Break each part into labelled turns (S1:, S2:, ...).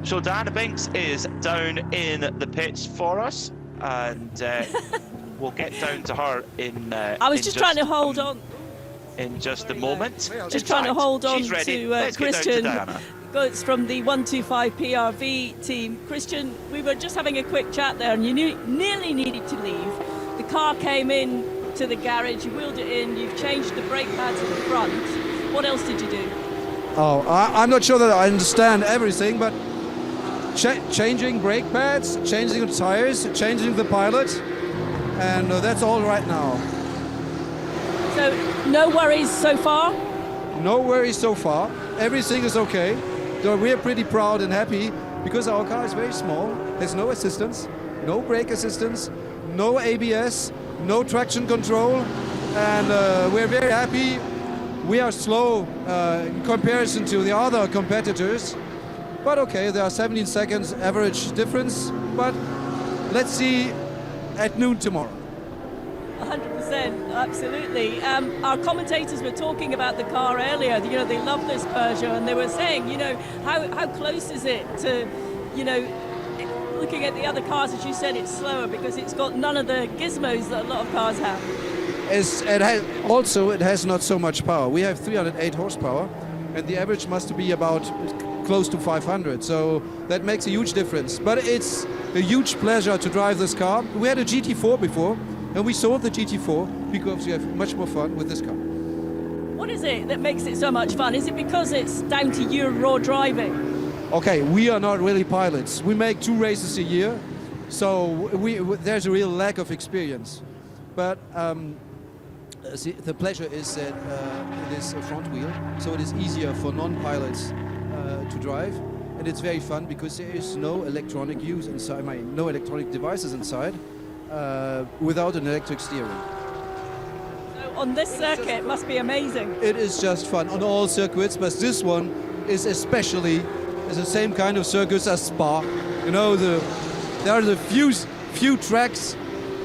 S1: So Diana Binks is down in the pits for us, and we'll get down to her in.
S2: I was just trying to hold on.
S1: In just a moment.
S2: Just trying to hold on
S1: to
S2: Christian.
S1: Diana.
S2: It's from the 125 PRV team. Christian, we were just having a quick chat there, and you nearly needed to leave. The car came in to the garage, you wheeled it in, you've changed the brake pads at the front. What else did you do?
S3: Oh, I'm not sure that I understand everything, but changing brake pads, changing the tires, changing the pilot, and that's all right now.
S2: So, no worries so far?
S3: No worries so far. Everything is okay. So we're pretty proud and happy because our car is very small. There's no assistance, no brake assistance, no ABS, no traction control, and we're very happy. We are slow in comparison to the other competitors, but okay, there are 17 seconds average difference, but let's see at noon tomorrow.
S2: 100%, absolutely. Our commentators were talking about the car earlier. You know, they love this Peugeot, and they were saying, you know, how close is it to, you know, looking at the other cars, as you said, it's slower because it's got none of the gizmos that a lot of cars have.
S3: It has not so much power. We have 308 horsepower, and the average must be about close to 500. So that makes a huge difference. But it's a huge pleasure to drive this car. We had a GT4 before, and we sold the GT4 because we have much more fun with this car.
S2: What is it that makes it so much fun? Is it because it's down to your raw driving?
S3: Okay, we are not really pilots. We make 2 races a year, so there's a real lack of experience. But the pleasure is that it is a front wheel, so it is easier for non-pilots to drive, and it's very fun because there is no electronic use inside, no electronic devices inside, without an electric steering.
S2: So on this circuit, it must be amazing.
S3: It is just fun on all circuits, but this one is especially the same kind of circuits as Spa. You know, there are the few tracks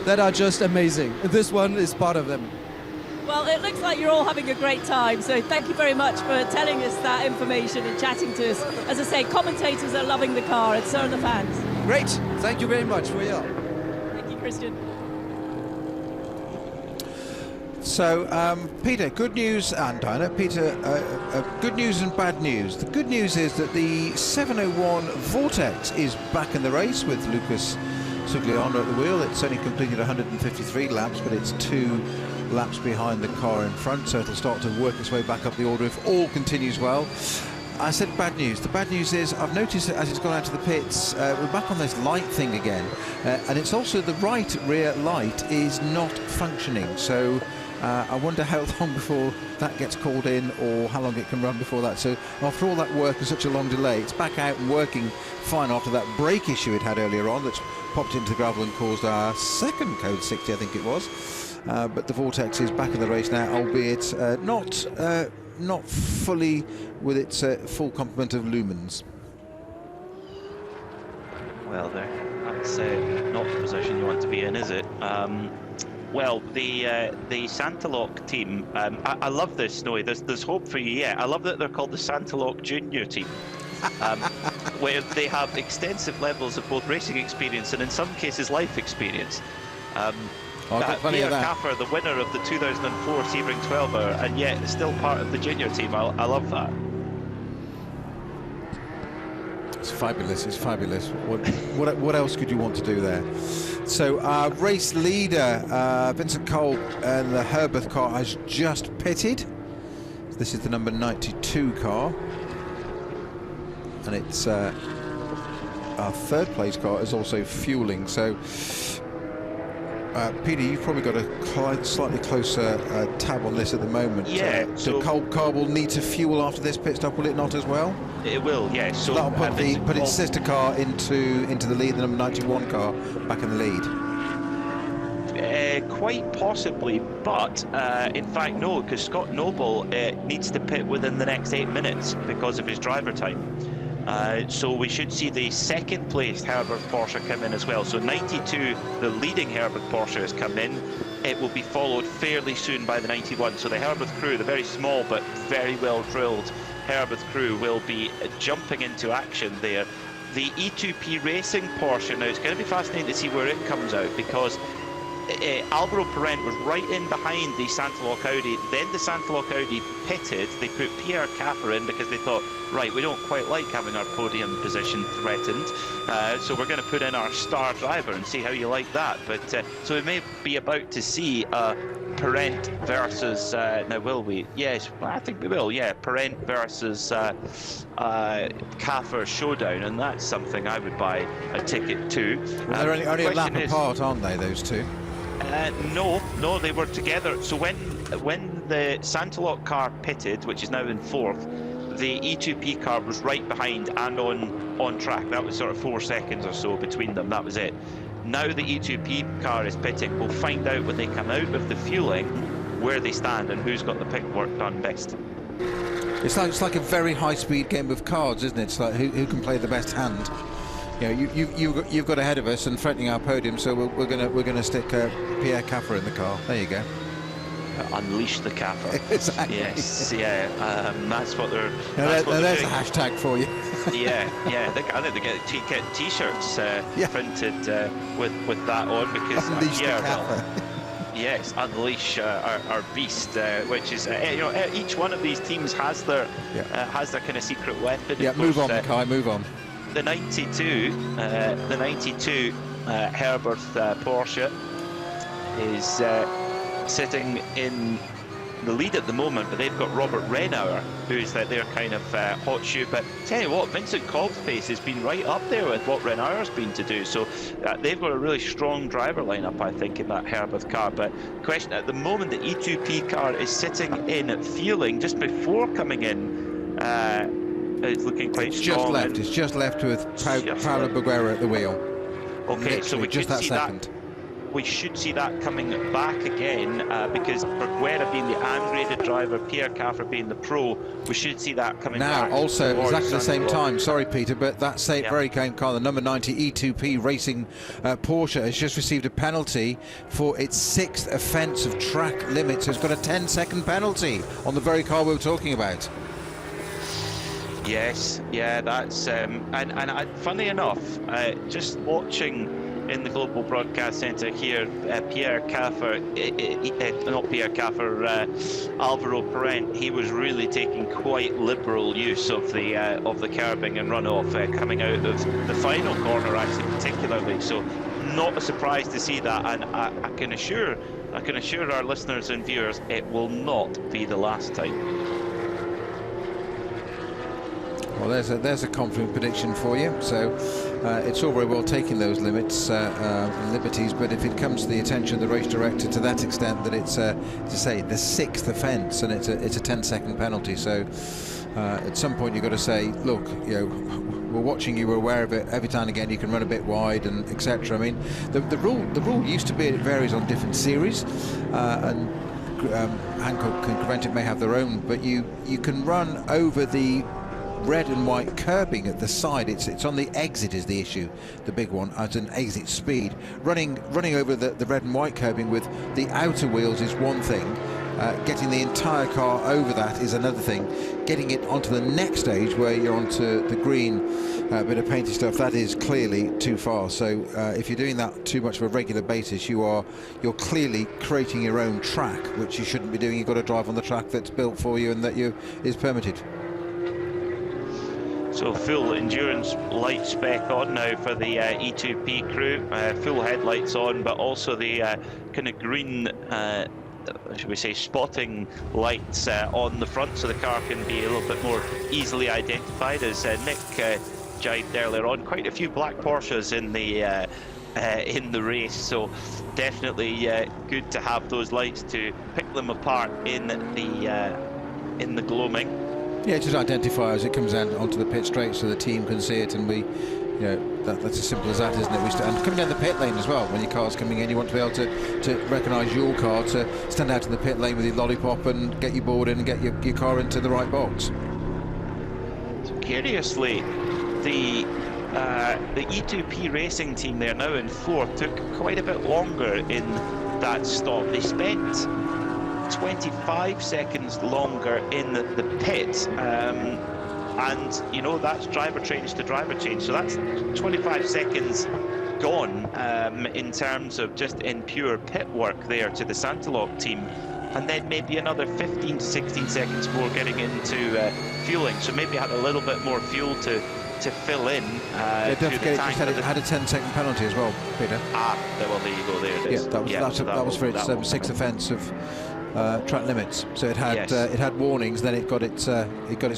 S3: that are just amazing, and this one is part of them.
S2: Well, it looks like you're all having a great time, so thank you very much for telling us that information and chatting to us. As I say, commentators are loving the car, and so are the fans.
S3: Great, thank you very much for your help.
S2: Thank you, Christian.
S4: So, Peter, good news, and Diana, Peter, good news and bad news. The good news is that the 701 Vortex is back in the race with Lucas Sugliano at the wheel. It's only completed 153 laps, but it's 2 laps behind the car in front, so it'll start to work its way back up the order if all continues well. I said bad news. The bad news is I've noticed that as it's gone out to the pits, we're back on this light thing again, and it's also the right rear light is not functioning, so I wonder how long before that gets called in, or how long it can run before that. So after all that work and such a long delay, it's back out and working fine after that brake issue it had earlier on that's popped into the gravel and caused our second code 60, I think it was. But the Vortex is back in the race now, albeit not fully with its full complement of lumens.
S1: Well, that's not the position you want to be in, is it? Well, the Santalock team, I love this, Snowy. There's hope for you yet. I love that they're called the Santalock Junior team, where they have extensive levels of both racing experience and in some cases life experience. Pierre Kaffer, the winner of the 2004 Sebring 12 Hour, and yet still part of the junior team. I love that.
S4: It's fabulous, it's fabulous. What else could you want to do there? So our race leader, Vincent Cole, and the Herberth car has just pitted. This is the number 92 car. And it's our third place car is also fueling. So Peter, you've probably got a slightly closer tab on this at the moment.
S1: Yeah.
S4: So Cole car will need to fuel after this pit stop, will it not as well?
S1: It will, yes.
S4: So that'll put its sister car into the lead, the number 91 car back in the lead.
S1: Quite possibly, but in fact no, because Scott Noble needs to pit within the next 8 minutes because of his driver time. So we should see the second placed Herbert Porsche come in as well. So 92, the leading Herbert Porsche, has come in. It will be followed fairly soon by the 91. So the Herbert crew, the very small but very well drilled Herbert crew, will be jumping into action there the E2P Racing Porsche, now it's going to be fascinating to see where it comes out, because Alvaro Parent was right in behind the Santalok Audi. Then the Santalok Audi pitted. They put Pierre Caffer in because they thought, right, we don't quite like having our podium position threatened, so we're going to put in our star driver and see how you like that. But so we may be about to see Parent versus, now will we? Yes, I think we will, yeah, Parent versus Caffer showdown, and that's something I would buy a ticket to.
S4: Well, they're only a lap apart, aren't they, those two?
S1: No, they were together. So when the Santalok car pitted, which is now in fourth, the E2P car was right behind and on track. That was sort of 4 seconds or so between them. That was it. Now the E2P car is pitting. We'll find out when they come out of the fueling where they stand and who's got the pit work done best.
S4: It's like a very high-speed game of cards, isn't it? It's like who can play the best hand. You know, you've got ahead of us and threatening our podium, so we're gonna stick Pierre Caffer in the car. There you go.
S1: Unleash the Caffer.
S4: Exactly.
S1: Yes, yeah. That's what they're.
S4: There's a hashtag for you.
S1: yeah. I think they get T-shirts printed with that on, because
S4: Unleash the Caffer.
S1: Yes, unleash our beast, which is each one of these teams has their kind of secret weapon.
S4: Yeah, move on, Kai. Move on.
S1: The 92 Herbert Porsche is sitting in the lead at the moment, but they've got Robert Renauer, who's their kind of hot shoe. But tell you what, Vincent Cobb's pace has been right up there with what Renauer's been to do. So they've got a really strong driver lineup, I think, in that Herbert car. But question at the moment, the E2P car is sitting in fueling just before coming in. It's looking quite strong.
S4: It's just left with Paulo Boguera at the wheel.
S1: Okay, so we
S4: just
S1: should
S4: that
S1: see
S4: second.
S1: that. We should see that coming back again, because Boguera being the ungraded driver, Pierre Caffer being the pro, we should see that coming back.
S4: Now, also exactly the same time. Sorry, Peter, but that very same car, the number 90 E2P Racing Porsche, has just received a penalty for its 6th offence of track limits. So it's got a 10-second penalty on the very car we were talking about.
S1: Yes, yeah, that's and funny enough, just watching in the Global Broadcast Centre here, Pierre Caffer, not Pierre Caffer, Alvaro Parent, he was really taking quite liberal use of the curbing and runoff coming out of the final corner, actually, particularly. So not a surprise to see that, and I can assure our listeners and viewers, it will not be the last time.
S4: Well, there's a confident prediction for you. So it's all very well taking those liberties, but if it comes to the attention of the race director to that extent that it's to say the 6th offence and it's a 10-second penalty, so at some point you've got to say, look, we're watching you, we're aware of it. Every time and again you can run a bit wide and etc. I mean, the rule used to be it varies on different series, and Hankook and Creventic may have their own, but you can run over the red and white curbing at the side. It's on the exit is the issue, the big one, at an exit speed. Running over the red and white curbing with the outer wheels is one thing. Getting the entire car over that is another thing. Getting it onto the next stage where you're onto the green bit of painty stuff, that is clearly too far. So if you're doing that too much of a regular basis, you're clearly creating your own track, which you shouldn't be doing. You've got to drive on the track that's built for you and that is permitted.
S1: So full endurance light spec on now for the E2P crew, full headlights on, but also the kind of green, should we say, spotting lights on the front, so the car can be a little bit more easily identified. As Nick jibed earlier on, quite a few black Porsches in the race, so definitely good to have those lights to pick them apart in the gloaming.
S4: Yeah, just identify as it comes out onto the pit straight so the team can see it, and that's as simple as that, isn't it? And coming down the pit lane as well, when your car's coming in, you want to be able to recognise your car, to stand out in the pit lane with your lollipop and get your board in and get your car into the right box.
S1: So curiously, the E2P racing team, they're now in fourth, took quite a bit longer in that stop. They spent 25 seconds longer in the pit, and you know that's driver change to driver change, so that's 25 seconds gone in terms of just in pure pit work there to the Santaloc team, and then maybe another 15 to 16 seconds more getting into fueling, so maybe had a little bit more fuel to fill in
S4: don't
S1: to the
S4: forget
S1: tank.
S4: it had a 10-second penalty as well, Peter.
S1: Well, there you go, there it is.
S4: That was for its sixth offence of track limits, so it had it had warnings, then it got its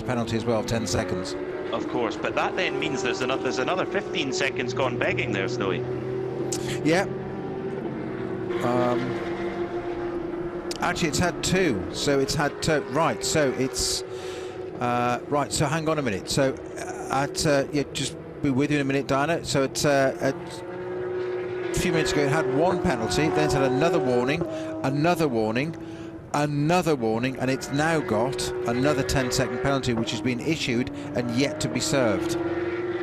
S4: penalty as well, 10 seconds.
S1: Of course, but that then means there's another 15 seconds gone begging there, Snowy.
S4: Yeah. Actually, it's had 2. So it's had 2. Right. So it's right. So hang on a minute. So just be with you in a minute, Diana. So it's a few minutes ago it had 1 penalty. Then it's had another warning, another warning, and it's now got another 10-second penalty, which has been issued and yet to be served.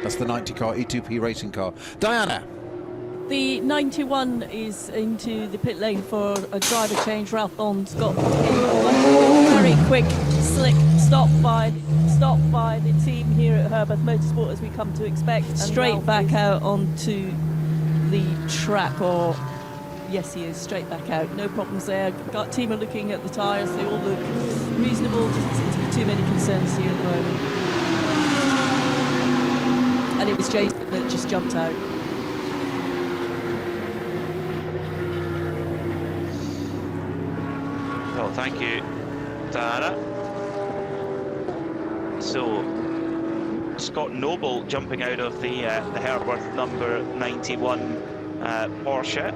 S4: That's the 90 car, E2P racing car. Diana.
S2: The 91 is into the pit lane for a driver change. Ralph Bond's got a very quick, slick stop by the team here at Herbert Motorsport, as we come to expect. And straight back out onto the track, or yes, he is straight back out. No problems there. Got team are looking at the tyres. They all look reasonable. Doesn't seem to be too many concerns here at the moment. And it was Jason that just jumped out.
S1: Well, thank you, Diana. So, Scott Noble jumping out of the Herworth number 91 Porsche,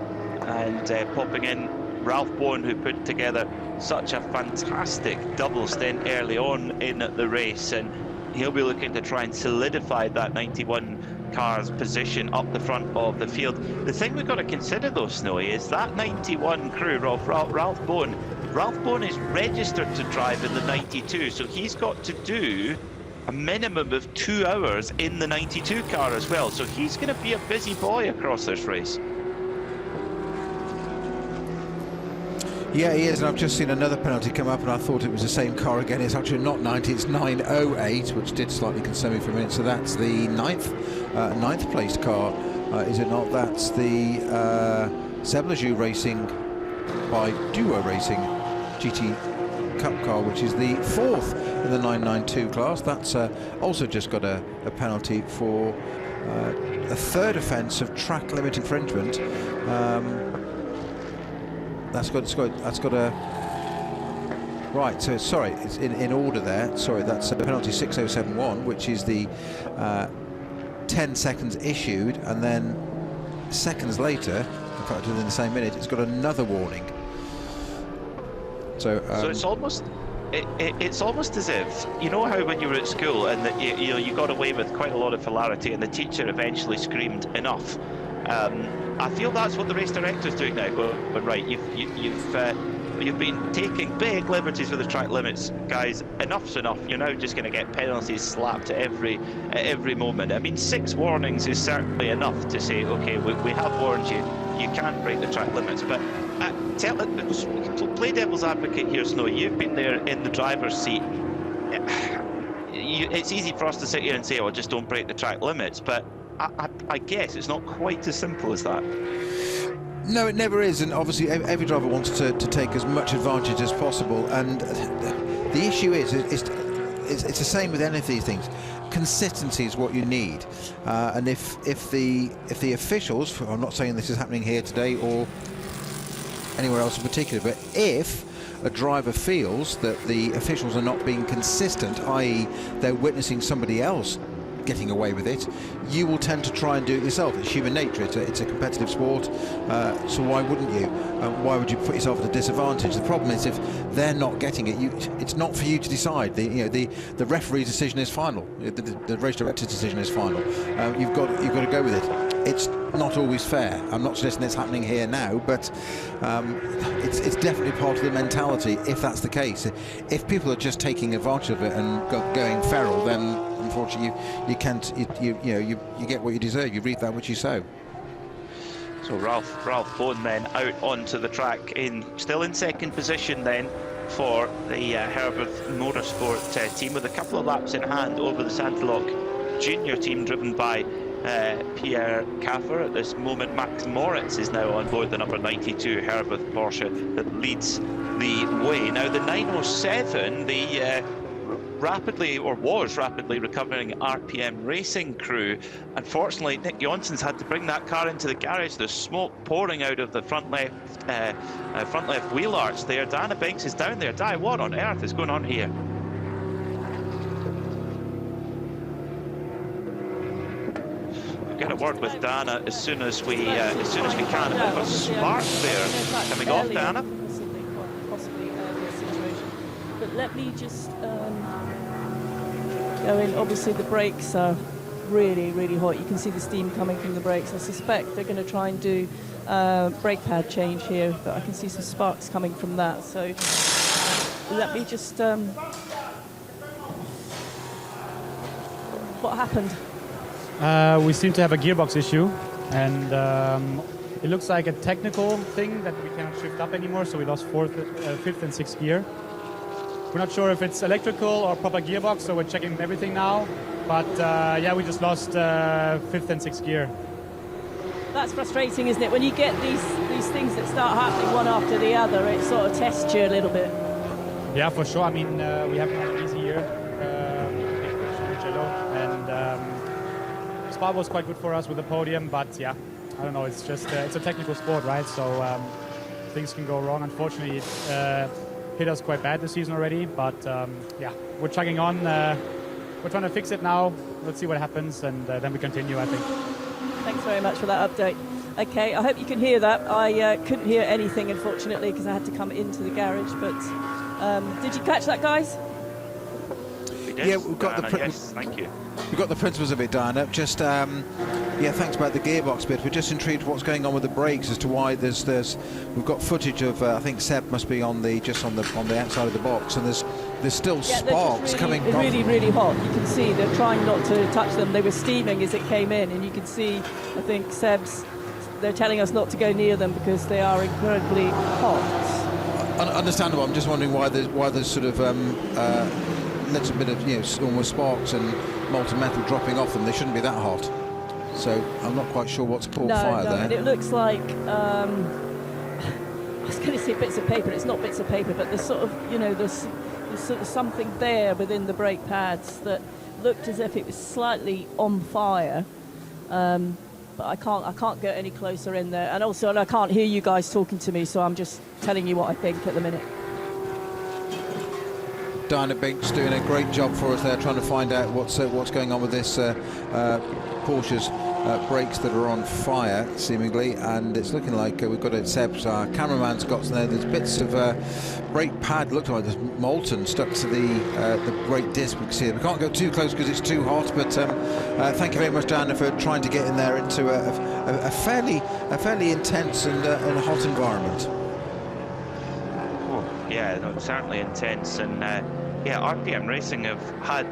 S1: and popping in Ralph Bowen, who put together such a fantastic double stint early on in the race, and he'll be looking to try and solidify that 91 car's position up the front of the field. The thing we've got to consider though, Snowy, is that 91 crew, Ralph Bowen is registered to drive in the 92, so he's got to do a minimum of 2 hours in the 92 car as well, so he's going to be a busy boy across this race.
S4: Yeah, he is, and I've just seen another penalty come up, and I thought it was the same car again. It's actually not 90, it's 908, which did slightly concern me for a minute. So that's the ninth placed car, is it not? That's the Seblajou Racing by Duo Racing GT Cup car, which is the 4th in the 992 class. That's also just got a penalty for a 3rd offence of track limit infringement. That's got a right. So sorry, it's in order there. Sorry, that's a penalty 6071, which is the 10 seconds issued, and then seconds later, in fact within the same minute, it's got another warning. So
S1: it's almost as if, you know how when you were at school and that you got away with quite a lot of hilarity, and the teacher eventually screamed enough. I feel that's what the race director's doing now. But right, you've been taking big liberties with the track limits, guys. Enough's enough. You're now just going to get penalties slapped at every moment. I mean, 6 warnings is certainly enough to say, okay, we have warned you. You can't break the track limits. But play devil's advocate here, Snow. You've been there in the driver's seat. It's easy for us to sit here and say, "Oh, just don't break the track limits," but I guess it's not quite as simple as that.
S4: No, it never is, and obviously every driver wants to take as much advantage as possible, and the issue is it's the same with any of these things. Consistency is what you need, and if the officials, I'm not saying this is happening here today or anywhere else in particular, but if a driver feels that the officials are not being consistent, i.e. they're witnessing somebody else getting away with it, you will tend to try and do it yourself. It's human nature. It's a competitive sport, so why wouldn't you? Why would you put yourself at a disadvantage? The problem is if they're not getting it, it's not for you to decide. The referee's decision is final. The race director's decision is final. You've got to go with it. It's not always fair. I'm not suggesting it's happening here now, but it's definitely part of the mentality. If that's the case, if people are just taking advantage of it and going feral, then unfortunately you can't. You get what you deserve. You reap that which you sow.
S1: So Ralph Bowen then out onto the track, still in second position then. for the Herbert Motorsport team, with a couple of laps in hand over the Santalok Junior team driven by Pierre Kaffer. At this moment, Max Moritz is now on board the number 92 Herbert Porsche that leads the way. Now the 907, the was rapidly recovering RPM racing crew. Unfortunately, Nick Jonsson's had to bring that car into the garage. There's smoke pouring out of the front left wheel arch there. Diana Banks is down there. Di, what on earth is going on here? We'll get a word with Diana as soon as we can. A bit of a spark there coming off, Diana.
S2: Possibly earlier situation. But let me just go in. Obviously, the brakes are really, really hot. You can see the steam coming from the brakes. I suspect they're going to try and do brake pad change here, but I can see some sparks coming from that. So let me just... what happened?
S5: We seem to have a gearbox issue, and it looks like a technical thing that we cannot shift up anymore, so we lost fifth and sixth gear. We're not sure if it's electrical or proper gearbox, so we're checking everything now. But yeah, we just lost fifth and sixth gear.
S2: That's frustrating, isn't it? When you get these things that start happening one after the other, it sort of tests you a little bit.
S5: Yeah, for sure. I mean, we haven't had an easy year, and Spa was quite good for us with the podium, but yeah, I don't know. It's just it's a technical sport, right? So things can go wrong. Unfortunately, it hit us quite bad this season already, but yeah, we're chugging on. We're trying to fix it now. Let's see what happens, and then we continue, I think.
S2: Thanks very much for that update. Okay, I hope you can hear that. I couldn't hear anything, unfortunately, because I had to come into the garage. But did you catch that, guys?
S1: We did.
S4: Yeah, we've got
S1: yes, thank you.
S4: We've got the principles of it, Diana. Just yeah, thanks about the gearbox bit. We're just intrigued what's going on with the brakes as to why we've got footage of I think Seb must be on the outside of the box, and there's still sparks coming.
S2: They're really hot. You can see they're trying not to touch them. They were steaming as it came in, and you can see, I think Seb's, they're telling us not to go near them because they are incredibly hot.
S4: Understandable. I'm just wondering why there's sort of little bit of almost sparks and molten metal dropping off them. They shouldn't be that hot. So I'm not quite sure what's caught fire there.
S2: And it looks like I was going to say bits of paper. It's not bits of paper, but there's sort of there's sort of something there within the brake pads that looked as if it was slightly on fire. But I can't get any closer in there, and also I can't hear you guys talking to me, so I'm just telling you what I think at the minute.
S4: Diana Binks doing a great job for us there, trying to find out what's going on with this Porsche's brakes that are on fire, seemingly, and it's looking like we've got it. Seb's our cameraman's got there. There's bits of brake pad, looked like there's molten stuck to the brake disc. We can see it. We can't go too close because it's too hot, but thank you very much, Diana, for trying to get in there into a fairly intense and hot environment.
S1: Yeah, no, certainly intense, and yeah, RPM Racing have had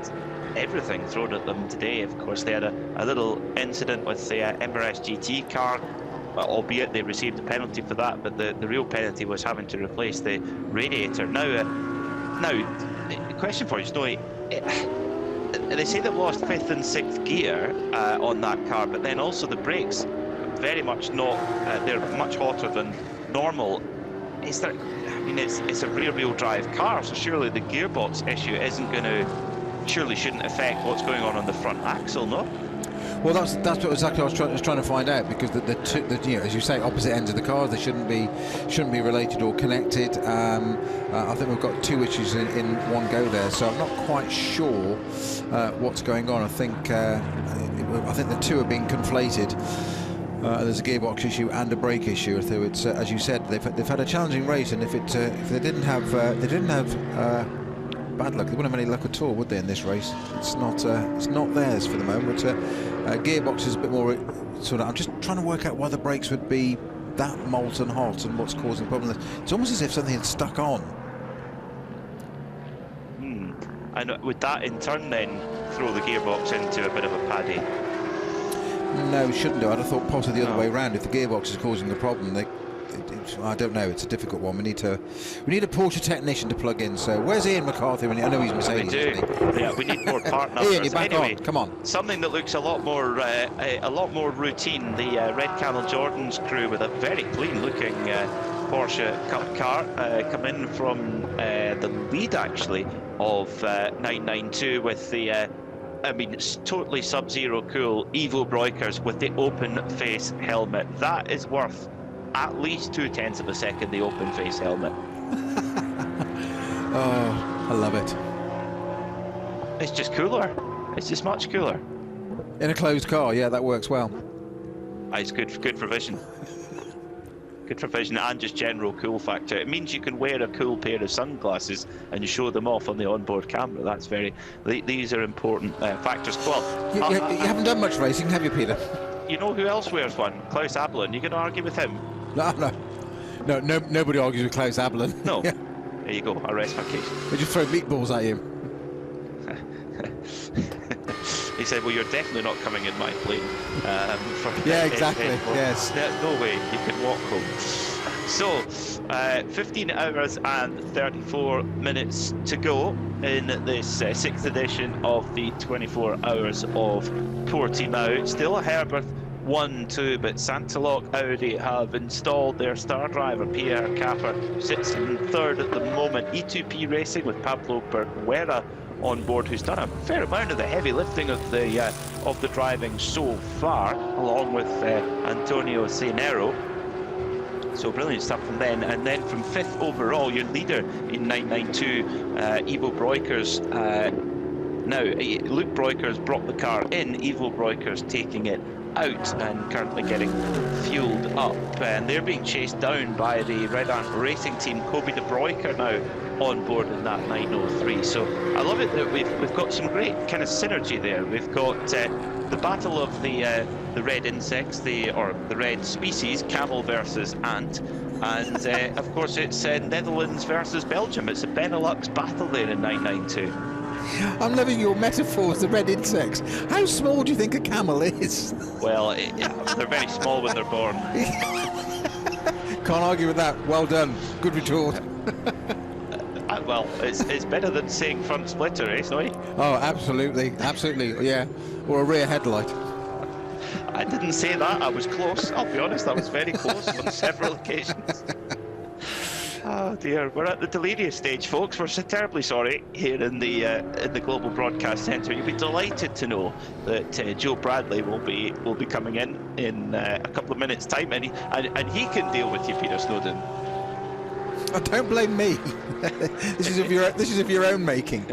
S1: everything thrown at them today. Of course, they had a little incident with the MRS GT car, albeit they received a penalty for that, but the real penalty was having to replace the radiator. Now, the question for you, Snowy, they say they've lost 5th and 6th gear on that car, but then also the brakes very much not, they're much hotter than normal. Is there, I mean, it's a rear-wheel drive car, so surely the gearbox issue shouldn't affect what's going on the front axle, no?
S4: Well, that's what exactly I was trying to find out, because the two, as you say, opposite ends of the cars, they shouldn't be related or connected. I think we've got two issues in one go there, so I'm not quite sure what's going on. I think the two are being conflated. There's a gearbox issue and a brake issue. So it's as you said, they've had a challenging race, and if they didn't have bad luck, they wouldn't have any luck at all, would they, in this race? It's not theirs for the moment. Gearbox is a bit more sort of. I'm just trying to work out why the brakes would be that molten hot and what's causing the problem. It's almost as if something had stuck on.
S1: And would that in turn then throw the gearbox into a bit of a paddy?
S4: No, shouldn't do. I'd have thought possibly the other way around. If the gearbox is causing the problem, I don't know. It's a difficult one. We need a Porsche technician to plug in. So where's Ian McCarthy? I know he's Mercedes.
S1: We do.
S4: Isn't he?
S1: Yeah, we need more part
S4: Ian,
S1: numbers.
S4: you're back
S1: Anyway,
S4: on. Come on.
S1: something that looks a lot more routine. The Red Camel Jordan's crew with a very clean-looking Porsche Cup car come in from the lead, actually, of 992 with the. I mean, it's totally Sub-Zero cool Evo Breukers with the open face helmet. That is worth at least 0.2 of a second, the open face helmet.
S4: Oh, I love it.
S1: It's just cooler. It's just much cooler.
S4: In a closed car, yeah, that works well.
S1: It's good for vision. Good for vision and just general cool factor. It means you can wear a cool pair of sunglasses and you show them off on the onboard camera. That's these are important factors. Well,
S4: You haven't done much racing, have you, Peter?
S1: You know who else wears one? Klaus Abelin. You can argue with him.
S4: No, nobody argues with Klaus Abelin.
S1: No.
S4: Yeah.
S1: There you go. I rest my case.
S4: They just throw meatballs at you.
S1: He said, well, you're definitely not coming in my plane.
S4: Yeah, exactly. Yes.
S1: No way. You can walk home. So, 15 hours and 34 minutes to go in this 6th edition of the 24 Hours of Portimao. Still a Herbert 1-2, but Santalok Audi have installed their star driver, Pierre Capper, sits in 3rd at the moment. E2P Racing with Pablo Berguera on board, who's done a fair amount of the heavy lifting of the driving so far, along with Antonio Cenero. So brilliant stuff from then. And then from 5th overall, your leader in 992, Evo Breukers. Now, Luke Breukers brought the car in, Evo Breukers taking it out and currently getting fueled up. And they're being chased down by the Red Ant Racing team, Kobe de Bruyker now on board in that 903. So I love it that we've got some great kind of synergy there. We've got the battle of the red insects, the red species, camel versus ant, and of course it's Netherlands versus Belgium. It's a Benelux battle there in 992.
S4: I'm loving your metaphors, the red insects. How small do you think a camel is?
S1: Well, they're very small when they're born.
S4: Can't argue with that. Well done. Good retort.
S1: Well, it's better than saying front splitter, eh, Snowy?
S4: Oh, absolutely. Absolutely, yeah. Or a rear headlight.
S1: I didn't say that. I was close. I'll be honest, I was very close on several occasions. Oh dear, we're at the delirious stage, folks. We're so terribly sorry here in the Global Broadcast Centre. You'll be delighted to know that Joe Bradley will be coming in a couple of minutes' time, and he can deal with you, Peter Snowden.
S4: Oh, don't blame me. This is of your own making.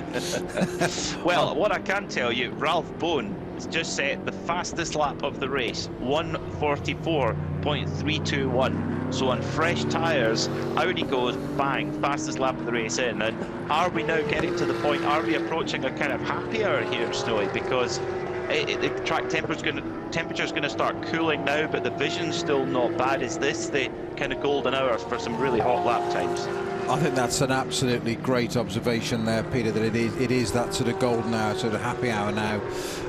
S1: Well, what I can tell you, Ralph Bone has just set the fastest lap of the race, 1:44.321. So on fresh tyres, Audi goes bang, fastest lap of the race in. And are we now getting to the point? Are we approaching a kind of happy hour here, Snowy? Because the track temperature's going to start cooling now, but the vision's still not bad. Is this the kind of golden hour for some really hot lap times?
S4: I think that's an absolutely great observation there, Peter, that it is that sort of golden hour, sort of happy hour now.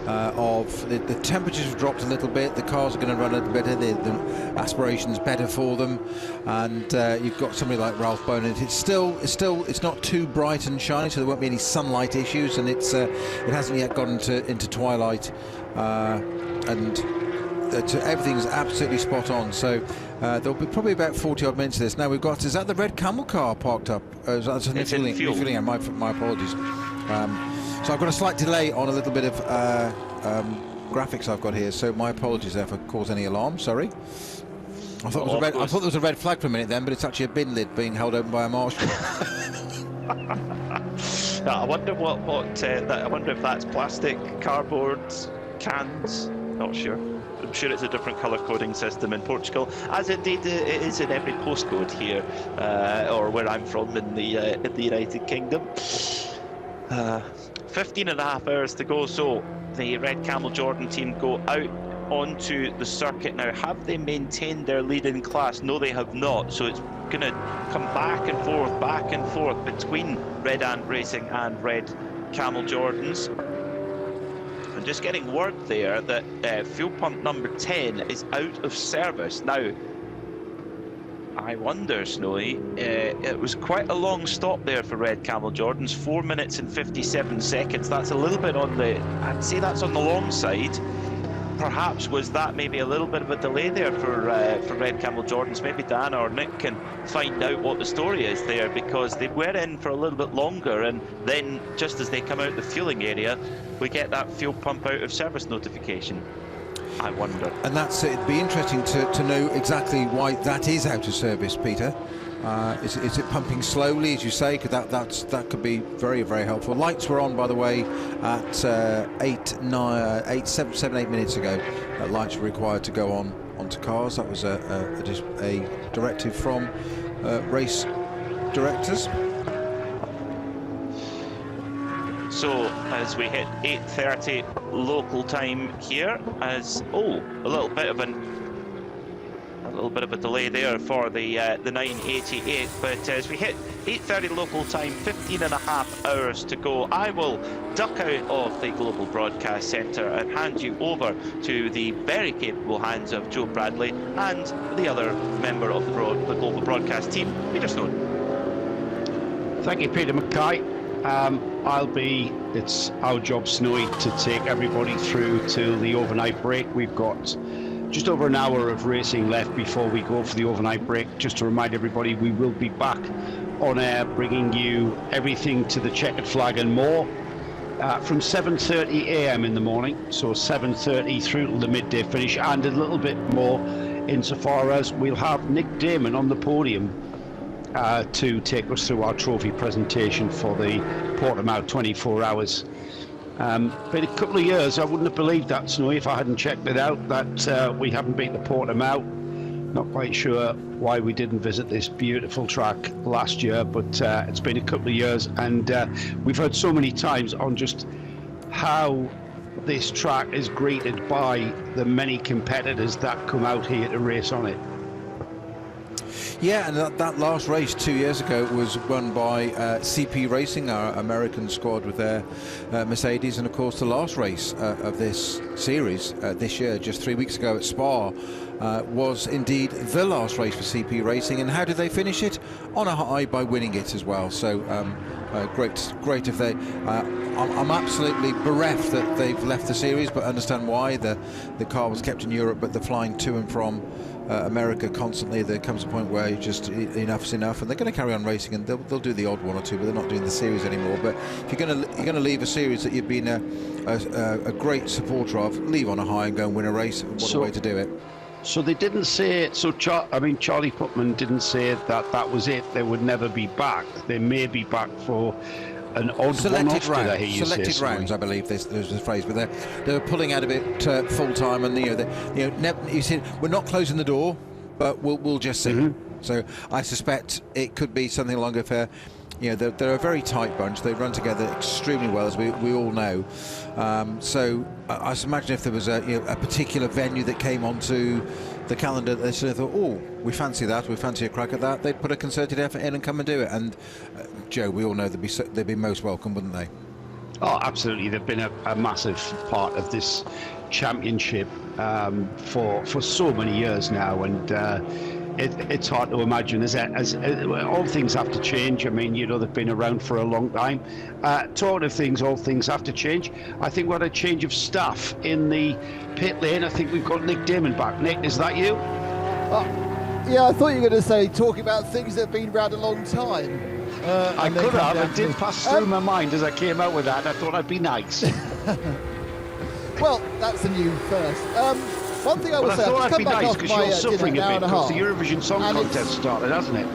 S4: Of the temperatures have dropped a little bit, the cars are going to run a little better, the aspiration's better for them, and you've got somebody like Ralph Bone, and it's not too bright and shiny, so there won't be any sunlight issues, and it hasn't yet got into twilight, and everything's absolutely spot on. So there'll be probably about 40 odd minutes of this. Now we've got, is that the red camel car parked up? That's an refueling. My apologies. So I've got a slight delay on a little bit of graphics I've got here, so my apologies there if I cause any alarm. Sorry. I thought there was a red flag for a minute then, but it's actually a bin lid being held open by a marshal.
S1: I wonder I wonder if that's plastic, cardboard, cans. Not sure. I'm sure it's a different colour coding system in Portugal, as indeed it is in every postcode here, or where I'm from in the United Kingdom. 15 and a half hours to go, so the Red Camel Jordan team go out onto the circuit now. Have they maintained their lead in class? No, they have not, so it's going to come back and forth between Red Ant Racing and Red Camel Jordans. I'm just getting word there that fuel pump number 10 is out of service. Now, I wonder, Snowy, it was quite a long stop there for Red Camel Jordans, 4 minutes and 57 seconds. That's a little bit on the, I'd say that's on the long side. Perhaps was that maybe a little bit of a delay there for Red Camel Jordans? Maybe Dan or Nick can find out what the story is there, because they were in for a little bit longer, and then just as they come out the fueling area, we get that fuel pump out of service notification. I wonder. And
S4: that's it'd be interesting to know exactly why that is out of service, Peter. Is it pumping slowly, as you say? That could be very, very helpful. Lights were on, by the way, at 7, 8 minutes ago. Lights were required to go on onto cars. That was a directive from race directors.
S1: So as we hit 8:30 local time here, as a little bit of a delay there for the 988, but as we hit 8:30 local time, 15.5 hours to go, I will duck out of the Global Broadcast Centre and hand you over to the very capable hands of Joe Bradley and the other member of the Global Broadcast team, Peter Stone.
S6: Thank you, Peter Mackay. It's our job, Snowy, to take everybody through to the overnight break. We've got just over an hour of racing left before we go for the overnight break. Just to remind everybody, we will be back on air bringing you everything to the checkered flag and more from 7:30 a.m. in the morning, so 7:30 through to the midday finish, and a little bit more insofar as we'll have Nick Damon on the podium to take us through our trophy presentation for the Portimao 24 hours. Been a couple of years. I wouldn't have believed that, Snowy, if I hadn't checked it out, that we haven't been to Portimao. Not quite sure why we didn't visit this beautiful track last year, but it's been a couple of years, and we've heard so many times on just how this track is greeted by the many competitors that come out here to race on it.
S4: Yeah, and that last race 2 years ago was won by CP Racing, our American squad with their Mercedes, and of course the last race of this series this year, just 3 weeks ago at Spa, was indeed the last race for CP Racing. And how did they finish it? On a high by winning it as well. So great if they... I'm absolutely bereft that they've left the series, but understand why. The car was kept in Europe, but they're flying to and from America constantly. There comes a point where you just enough's enough, and they're going to carry on racing, and they'll do the odd one or two, but they're not doing the series anymore. But if you're going to leave a series that you've been a great supporter of, leave on a high and go and win a race. What a way to do it.
S6: So they didn't say, Charlie Putman didn't say that was it, they would never be back. They may be back for an odd
S4: selected
S6: rounds.
S4: Selected rounds, I believe there's the phrase, but they're pulling out of it full time, and you see, we're not closing the door, but we'll just see. Mm-hmm. So I suspect it could be something along affair. They're a very tight bunch. They run together extremely well, as we all know. So I imagine if there was a particular venue that came onto the calendar, they sort of thought, oh, we fancy that, we fancy a crack at that, they'd put a concerted effort in and come and do it. And Joe, we all know they'd be most welcome, wouldn't they?
S6: Oh, absolutely. They've been a massive part of this championship for so many years now, and it's hard to imagine as all things have to change. I mean, they've been around for a long time. Talking of things, all things have to change. I think we had a change of staff in the pit lane. I think we've got Nick Damon back. Nick, is that you?
S7: Yeah, I thought you were going to say talking about things that have been around a long time.
S6: I could have. It did pass through my mind as I came out with that. I thought I'd be nice.
S7: Well, that's a new first. One thing I will say,
S6: I thought
S7: I've
S6: I'd
S7: come
S6: be
S7: back
S6: nice
S7: off
S6: because
S7: my
S6: you're suffering
S7: dinner,
S6: a
S7: an hour
S6: bit
S7: and a
S6: because
S7: half.
S6: the Eurovision Song Contest started, hasn't it?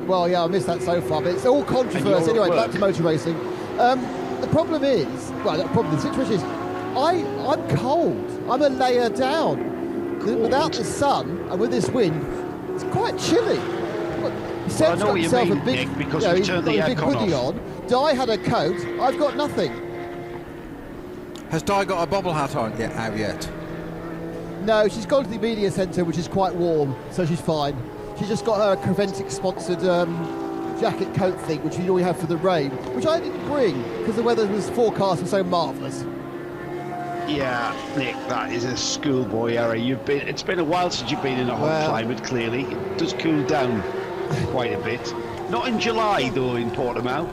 S7: Well, yeah, I missed that so far, but it's all controversy. Anyway, back to motor racing. The problem is, the situation is, I'm cold. I'm a layer down. Without the sun and with this wind, it's quite chilly. Seb's got himself a big,
S6: Nick, because we turned the
S7: big hoodie on. Di had a coat. I've got nothing.
S4: Has Di got a bobble hat on yet?
S7: No, she's gone to the media centre, which is quite warm, so she's fine. She's just got her Creventic sponsored jacket coat thing, which we already have for the rain, which I didn't bring because the weather was forecast was so marvellous.
S6: Yeah, Nick, that is a schoolboy error. It's been a while since you've been in a hot climate, clearly. It does cool down quite a bit. Not in July, though, in Portimao.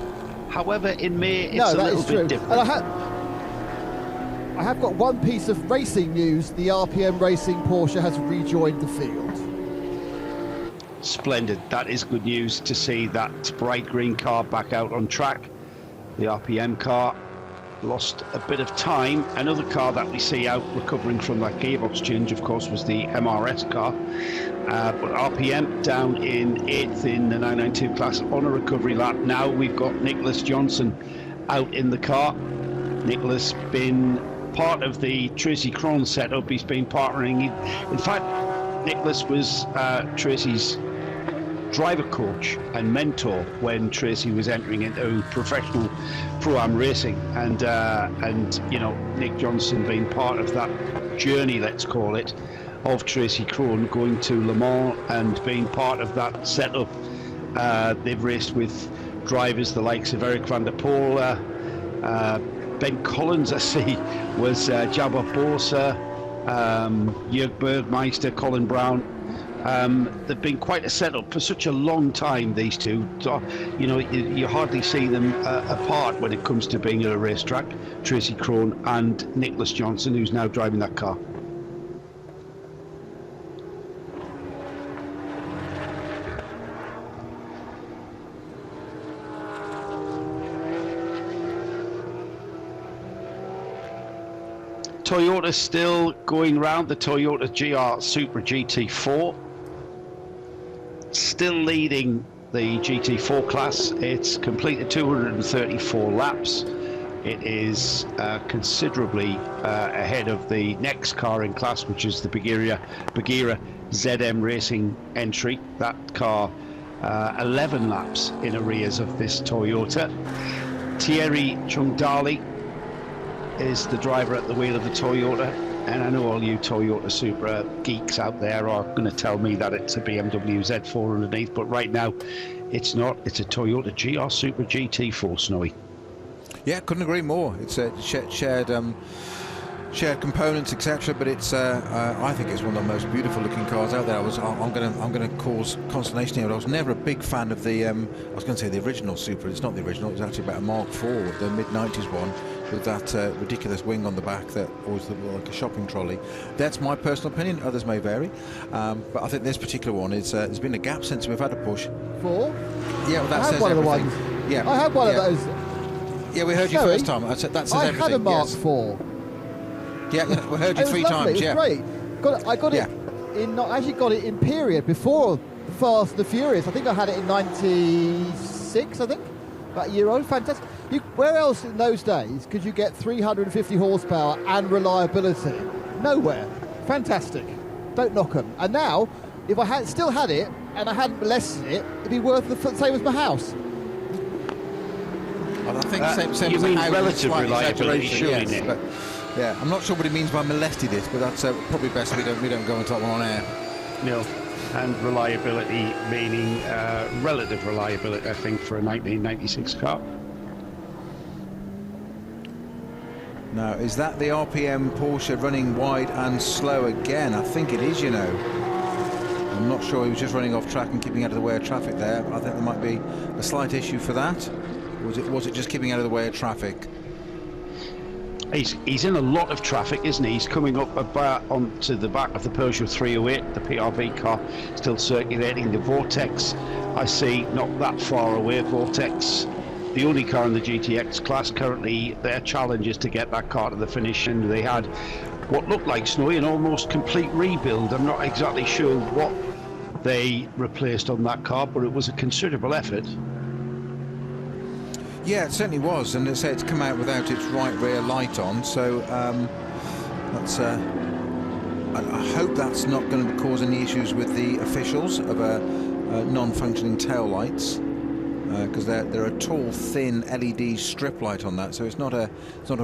S6: However, in May, it's a little bit different.
S7: And I have got one piece of racing news. The RPM Racing Porsche has rejoined the field.
S6: Splendid. That is good news to see that bright green car back out on track. The RPM car lost a bit of time. Another car that we see out recovering from that gearbox change, of course, was the MRS car. But RPM down in 8th in the 992 class on a recovery lap. Now we've got Nicholas Johnson out in the car. Nicholas been part of the Tracy Cron setup. He's been partnering. In fact, Nicholas was Tracy's driver coach and mentor when Tracy was entering into professional Pro-Am racing, and you know, Nick Johnson being part of that journey, let's call it, of Tracy Crone going to Le Mans and being part of that setup. They've raced with drivers the likes of Eric van der Poel, Ben Collins, I see, was Jabba Borsa, Jörg Bergmeister, Colin Brown. They've been quite a setup for such a long time, these two. So, you know, you hardly see them apart when it comes to being at a racetrack. Tracy Crone and Nicholas Johnson, who's now driving that car. Toyota still going round, the Toyota GR Supra GT4. Still leading the GT4 class. It's completed 234 laps. It is considerably ahead of the next car in class, which is the Bagheera ZM Racing entry. That car 11 laps in arrears of this Toyota. Thierry Chungdali is the driver at the wheel of the Toyota, and I know all you Toyota Supra geeks out there are going to tell me that it's a BMW Z4 underneath, but right now it's not. It's a Toyota GR Supra GT4, Snowy.
S4: Yeah, couldn't agree more. It's a shared components, etc. But it's I think it's one of the most beautiful looking cars out there. I'm going to cause consternation here. But I was never a big fan of the I was going to say the original Supra. It's not the original. It's actually about a Mark IV, the mid-90s one, with that ridiculous wing on the back that always looked like a shopping trolley. That's my personal opinion. Others may vary, but I think this particular one is there's been a gap since we've had a push.
S7: Four?
S4: Yeah, well, that
S7: I
S4: says
S7: had one
S4: everything.
S7: of the ones.
S4: Yeah,
S7: I had one of those.
S4: Yeah, we heard you first time. I said that says everything.
S7: I had a Mark
S4: yes.
S7: IV.
S4: Yeah, we heard you three
S7: lovely.
S4: times.
S7: It was great. I got it in. I actually got it in period before Fast and the Furious. I think I had it in '96. I think about a year old. Fantastic. Where else in those days could you get 350 horsepower and reliability? Nowhere. Fantastic. Don't knock them. And now, if I had still had it and I hadn't molested it, it'd be worth the same as my house.
S4: Well, I think same
S6: you
S4: as
S6: mean
S4: a
S6: relative reliability, surely,
S4: yes,
S6: Nick?
S4: but, yeah, I'm not sure what he means by molested it, but that's probably best we don't go into that one on air.
S6: No. And reliability meaning relative reliability, I think, for a 1996 car.
S4: Now, is that the RPM Porsche running wide and slow again? I think it is, you know. I'm not sure he was just running off track and keeping out of the way of traffic there. I think there might be a slight issue for that. Was it just keeping out of the way of traffic?
S6: He's in a lot of traffic, isn't he? He's coming up about onto the back of the Peugeot 308, the PRV car, still circulating. The Vortex, I see, not that far away. Vortex, the only car in the GTX class currently. Their challenge is to get that car to the finish, and they had what looked like, Snowy, an almost complete rebuild. I'm not exactly sure what they replaced on that car, but it was a considerable effort.
S4: Yeah, it certainly was, and it's come out without its right rear light on, so that's. I hope that's not going to cause any issues with the officials of non-functioning tail lights. because they're a tall, thin LED strip light on that, so it's not a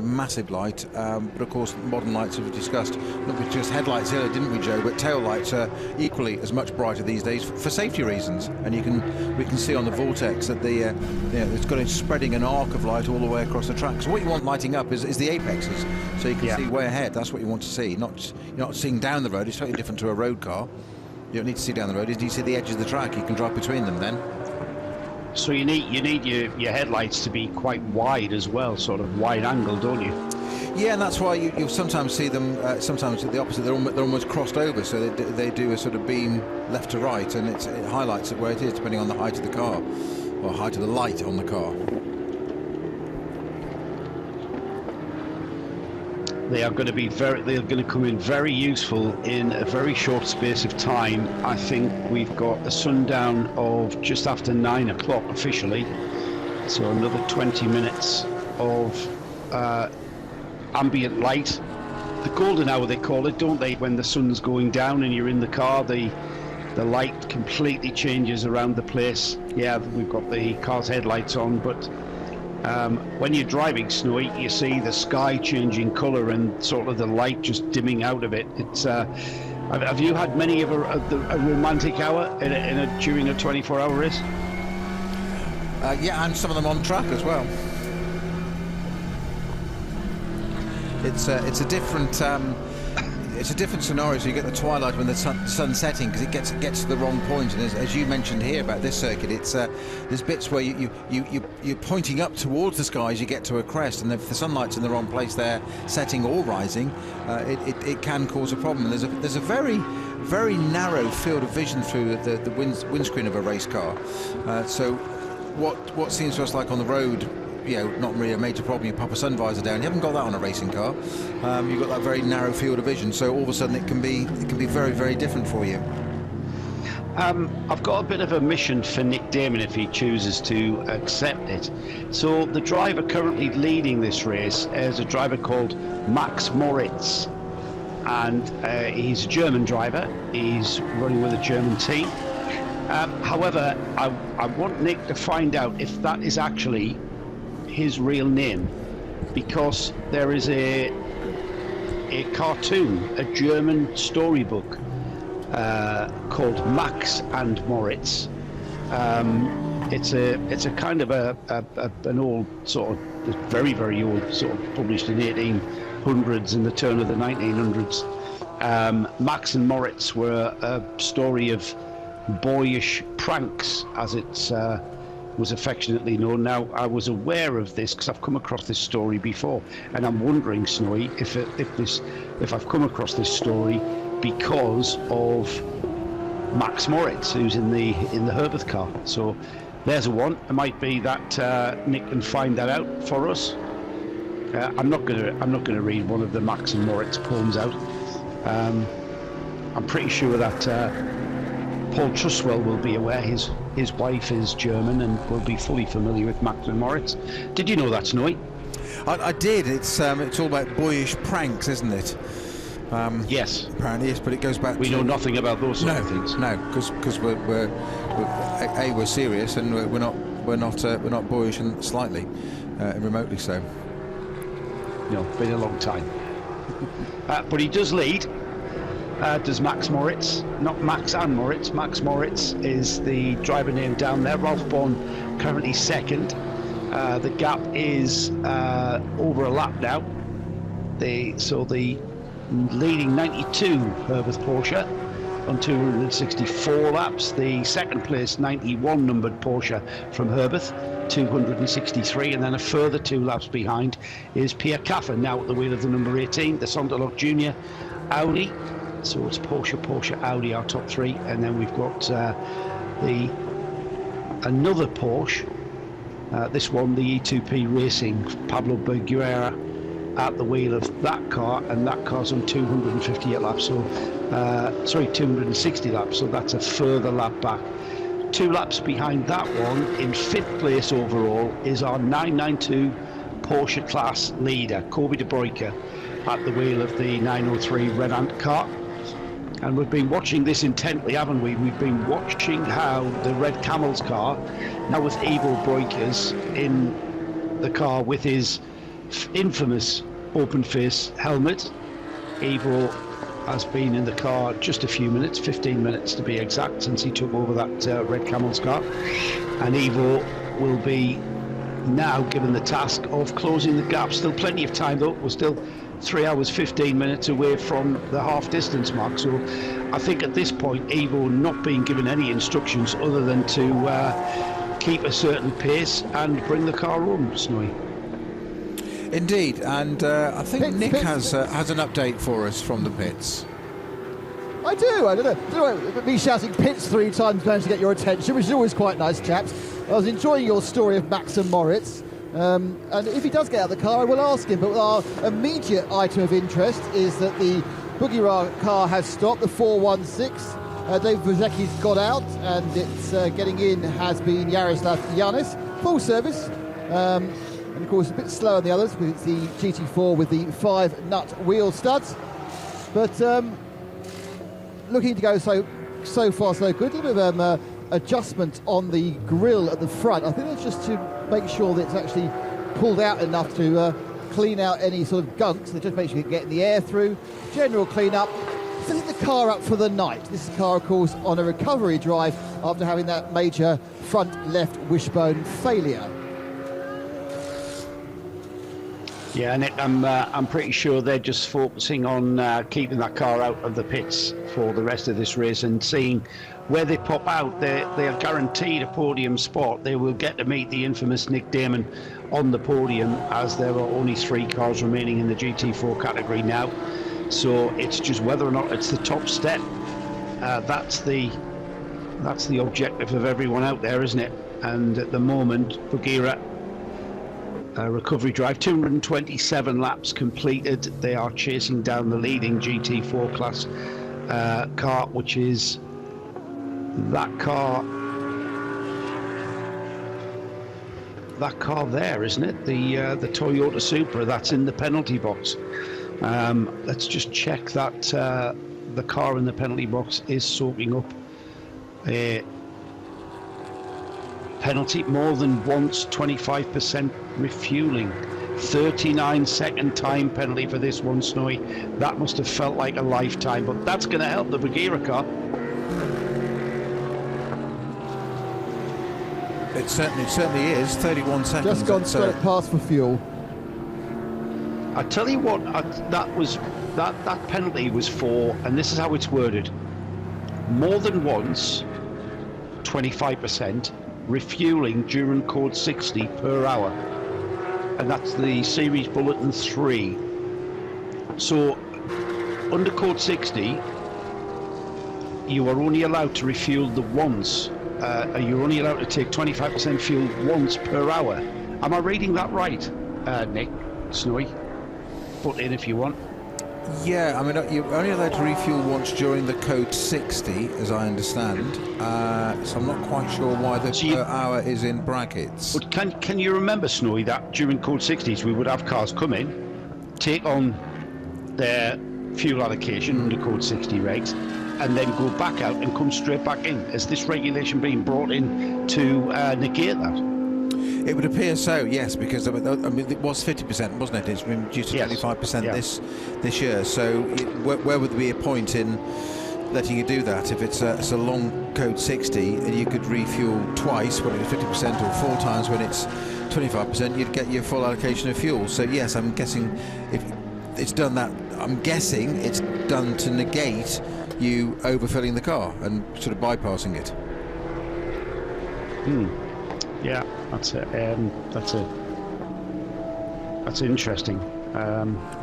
S4: massive light. But of course, modern lights, as we discussed, not just headlights here, didn't we, Joe? But tail lights are equally as much brighter these days for safety reasons. And we can see on the Vortex that it's got spreading an arc of light all the way across the track. So what you want lighting up is the apexes, so you can see way ahead. That's what you want to see. You're not seeing down the road. It's totally different to a road car. You don't need to see down the road. You see the edges of the track. You can drive between them then.
S6: So you need your headlights to be quite wide as well, sort of wide angle, don't you?
S4: Yeah, and that's why you'll sometimes see them. Sometimes the opposite. They're almost crossed over, so they do a sort of beam left to right, and it highlights it where it is, depending on the height of the car or height of the light on the car.
S6: They're going to come in very useful in a very short space of time. I think we've got a sundown of just after 9 o'clock officially, so another 20 minutes of ambient light. The golden hour they call it, don't they? When the sun's going down and you're in the car, the light completely changes around the place. Yeah, we've got the car's headlights on, but when you're driving, Snowy, you see the sky changing colour and sort of the light just dimming out of it. It's have you had many of a romantic hour during a 24-hour race?
S4: Yeah, and some of them on track as well. It's a different scenario. So you get the twilight when the sun setting, because it gets to the wrong point. And as you mentioned here about this circuit, it's there's bits where you're pointing up towards the sky as you get to a crest, and if the sunlight's in the wrong place there, setting or rising, it can cause a problem. And there's a very, very narrow field of vision through the windscreen of a race car. So what seems to us like on the road, not really a major problem. You pop a sun visor down. You haven't got that on a racing car. You've got that very narrow field of vision. So all of a sudden, it can be very, very different for you.
S6: I've got a bit of a mission for Nick Damon if he chooses to accept it. So the driver currently leading this race is a driver called Max Moritz, and he's a German driver. He's running with a German team. However, I want Nick to find out if that is actually his real name, because there is a cartoon, a German storybook called Max and Moritz. It's a kind of an old sort of very, very old, sort of published in 1800s, in the turn of the 1900s. Max and Moritz were a story of boyish pranks, as it's was affectionately known. Now, I was aware of this because I've come across this story before, and I'm wondering, Snowy, if I've come across this story because of Max Moritz, who's in the Herbert car. So there's a one. It might be that Nick can find that out for us. I'm not gonna read one of the Max and Moritz poems out. I'm pretty sure that Paul Truswell will be aware. His wife is German and will be fully familiar with Max and Moritz. Did you know that, Snowy?
S4: I did. It's all about boyish pranks, isn't it?
S6: Yes.
S4: Apparently, yes, but it goes back.
S6: We know nothing about those sort of things.
S4: No, because we're serious, and we're not boyish and slightly, remotely so.
S6: No, been a long time. But he does lead. Does Max Moritz, not Max and Moritz. Max Moritz is the driver name down there. Ralph Bourne currently second. The gap is over a lap now. The leading 92 Herbert Porsche on 264 laps. The second place 91 numbered Porsche from Herbert, 263, and then a further 2 laps behind is Pierre Caffer, now at the wheel of the number 18, the Sonderloch Junior Audi. So it's Porsche, Audi, our top 3, and then we've got another Porsche. This one, the E2P Racing, Pablo Berguera, at the wheel of that car, and that car's on 258 laps. So, 260 laps. So that's a further lap back. 2 laps behind that one, in 5th place overall, is our 992 Porsche class leader, Kobe de Bruyker, at the wheel of the 903 Red Ant car. And we've been watching this intently, haven't we? We've been watching how the Red Camel's car, now with Evo Breakers in the car with his infamous open face helmet. Evo has been in the car just a few minutes, 15 minutes to be exact, since he took over that Red Camel's car. And Evo will be now given the task of closing the gap. Still plenty of time though. We're still 3 hours 15 minutes away from the half distance mark, so I think at this point Evo not being given any instructions other than to keep a certain pace and bring the car home. Snowy.
S4: Indeed, and I think
S7: Pits,
S4: Nick
S7: pits.
S4: has an update for us from the pits.
S7: I don't know. Me shouting pits 3 times managed to get your attention, which is always quite nice, chaps. I was enjoying your story of Max and Moritz. And if he does get out of the car, I will ask him. But our immediate item of interest is that the Boogie car has stopped, the 416. David Wojcicki's got out, and it's getting in has been Jaroslav Yanis. Full service. And of course, a bit slower than the others, because it's the GT4 with the 5-nut wheel studs. But looking to go so far so good. A little bit of adjustment on the grille at the front. I think that's just to make sure that it's actually pulled out enough to clean out any sort of gunk, so just make sure you can get the air through. General clean up. Filling the car up for the night. This car, of course, on a recovery drive after having that major front left wishbone failure.
S6: Yeah, Nick, I'm pretty sure they're just focusing on keeping that car out of the pits for the rest of this race and seeing where they pop out. They are guaranteed a podium spot. They will get to meet the infamous Nick Damon on the podium, as there are only 3 cars remaining in the GT4 category now. So it's just whether or not it's the top step. That's the objective of everyone out there, isn't it? And at the moment, Buggira recovery drive, 227 laps completed. They are chasing down the leading GT4 class car, which is that car there, isn't it? The Toyota Supra that's in the penalty box. Let's just check that the car in the penalty box is soaking up a penalty more than once, 25% refueling. 39-second time penalty for this one, Snowy. That must have felt like a lifetime, but that's going to help the Buggira car.
S4: It certainly is. 31 seconds.
S7: Just gone straight past for fuel.
S6: I tell you what, that penalty was for, and this is how it's worded: more than once, 25% refueling during code 60 per hour, and that's the series bulletin 3. So under code 60, you are only allowed to refuel the once. You're only allowed to take 25% fuel once per hour. Am I reading that right, Nick? Snowy? Put in if you want.
S4: Yeah, I mean, you're only allowed to refuel once during the code 60, as I understand. So I'm not quite sure why the per hour is in brackets.
S6: But can you remember, Snowy, that during code 60s we would have cars come in, take on their fuel allocation under code 60 regs, and then go back out and come straight back in? Has this regulation been brought in to negate that?
S4: It would appear so, yes, because I mean it was 50%, wasn't it? It's been reduced to 25% this year. So where would there be a point in letting you do that if it's a long code 60 and you could refuel twice when it's 50% or 4 times when it's 25%? You'd get your full allocation of fuel. So yes, I'm guessing if it's done that, I'm guessing it's done to negate you overfilling the car and sort of bypassing it.
S6: Yeah, that's interesting.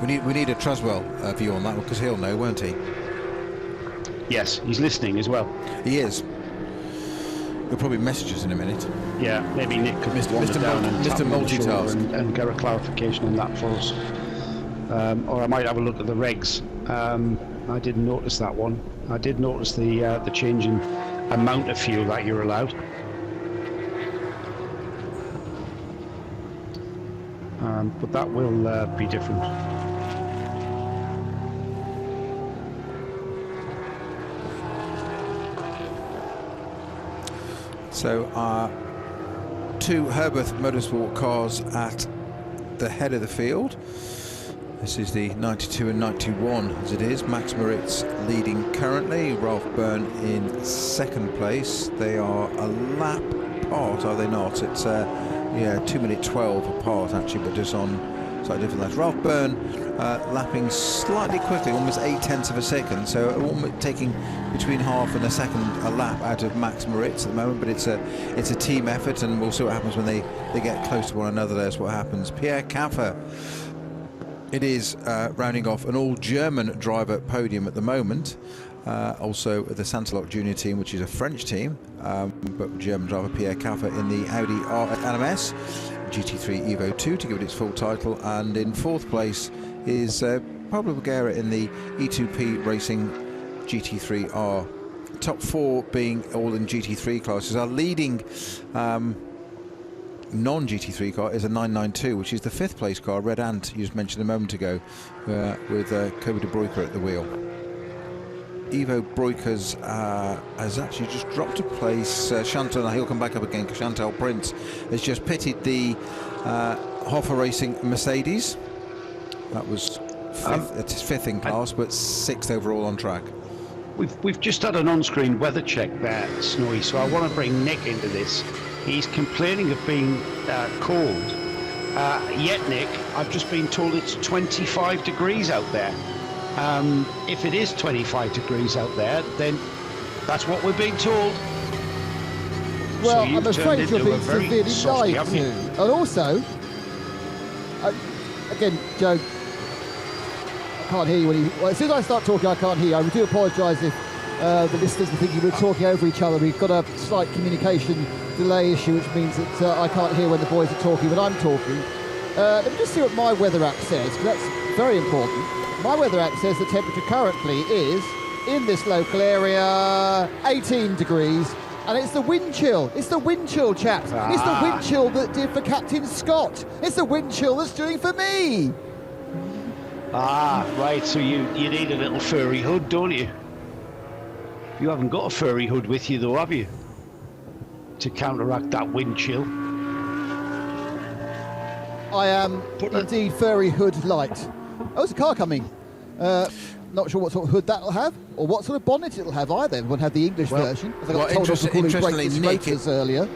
S4: We need a Truswell view on that one, because he'll know, won't he?
S6: Yes, he's listening as well.
S4: He is. He'll probably message us in a minute.
S6: Yeah, maybe Nick could wander down and tap him on the shoulder and get a clarification on that for us. Or I might have a look at the regs. I didn't notice that one. I did notice the change in amount of fuel that you're allowed. But that will be different.
S4: So our two Herbert Motorsport cars at the head of the field. This is the 92 and 91 as it is. Max Moritz leading currently, Ralph Byrne in second place. They are a lap apart, are they not? It's yeah, 2:12 apart actually, but just on slightly different laps. Ralph Byrne lapping slightly quickly, almost 0.8 of a second, so almost taking between half and a second a lap out of Max Moritz at the moment, but it's a team effort, and we'll see what happens when they get close to one another. That's what happens. Pierre Caffer, it is rounding off an all-German driver podium at the moment. Also the Santalok Junior team, which is a French team, but German driver Pierre Caffer in the Audi RMS GT3 Evo 2 to give it its full title, and in fourth place is Pablo Bagheera in the E2P Racing GT3R. Top four being all in GT3 classes. Our leading non-GT3 car is a 992, which is the fifth place car, Red Ant, you just mentioned a moment ago, with Kobe de Bruyker at the wheel. Ivo Breukers has actually just dropped a place. Chantal, he'll come back up again because Chantal Prince has just pitted the Hoffa Racing Mercedes. That was fifth, it's fifth in class, but sixth overall on track.
S6: We've just had an on-screen weather check there, Snowy, so I want to bring Nick into this. He's complaining of being cold. Yet, Nick, I've just been told it's 25 degrees out there. If it is 25 degrees out there, then that's what we're being told.
S7: Well,
S6: so
S7: I'm afraid you're being severely lied to. And also, again, Joe, I can't hear you when you... Well, as soon as I start talking, I can't hear you. I do apologise if the listeners are thinking we're talking over each other. We've got a slight communication delay issue, which means that I can't hear when the boys are talking when I'm talking. Let me just see what my weather app says, because that's very important. My weather app says the temperature currently is, in this local area, 18 degrees. And it's the wind chill. It's the wind chill, chaps. It's the wind chill that did for Captain Scott. It's the wind chill that's doing for me.
S6: Right. So you need a little furry hood, don't you? You haven't got a furry hood with you, though, have you? To counteract that wind chill.
S7: I am indeed furry hood light. Oh, there's a car coming. Not sure what sort of hood that'll have, or what sort of bonnet it'll have either. We'll have the English version. As I got told off for calling brakes rotors earlier.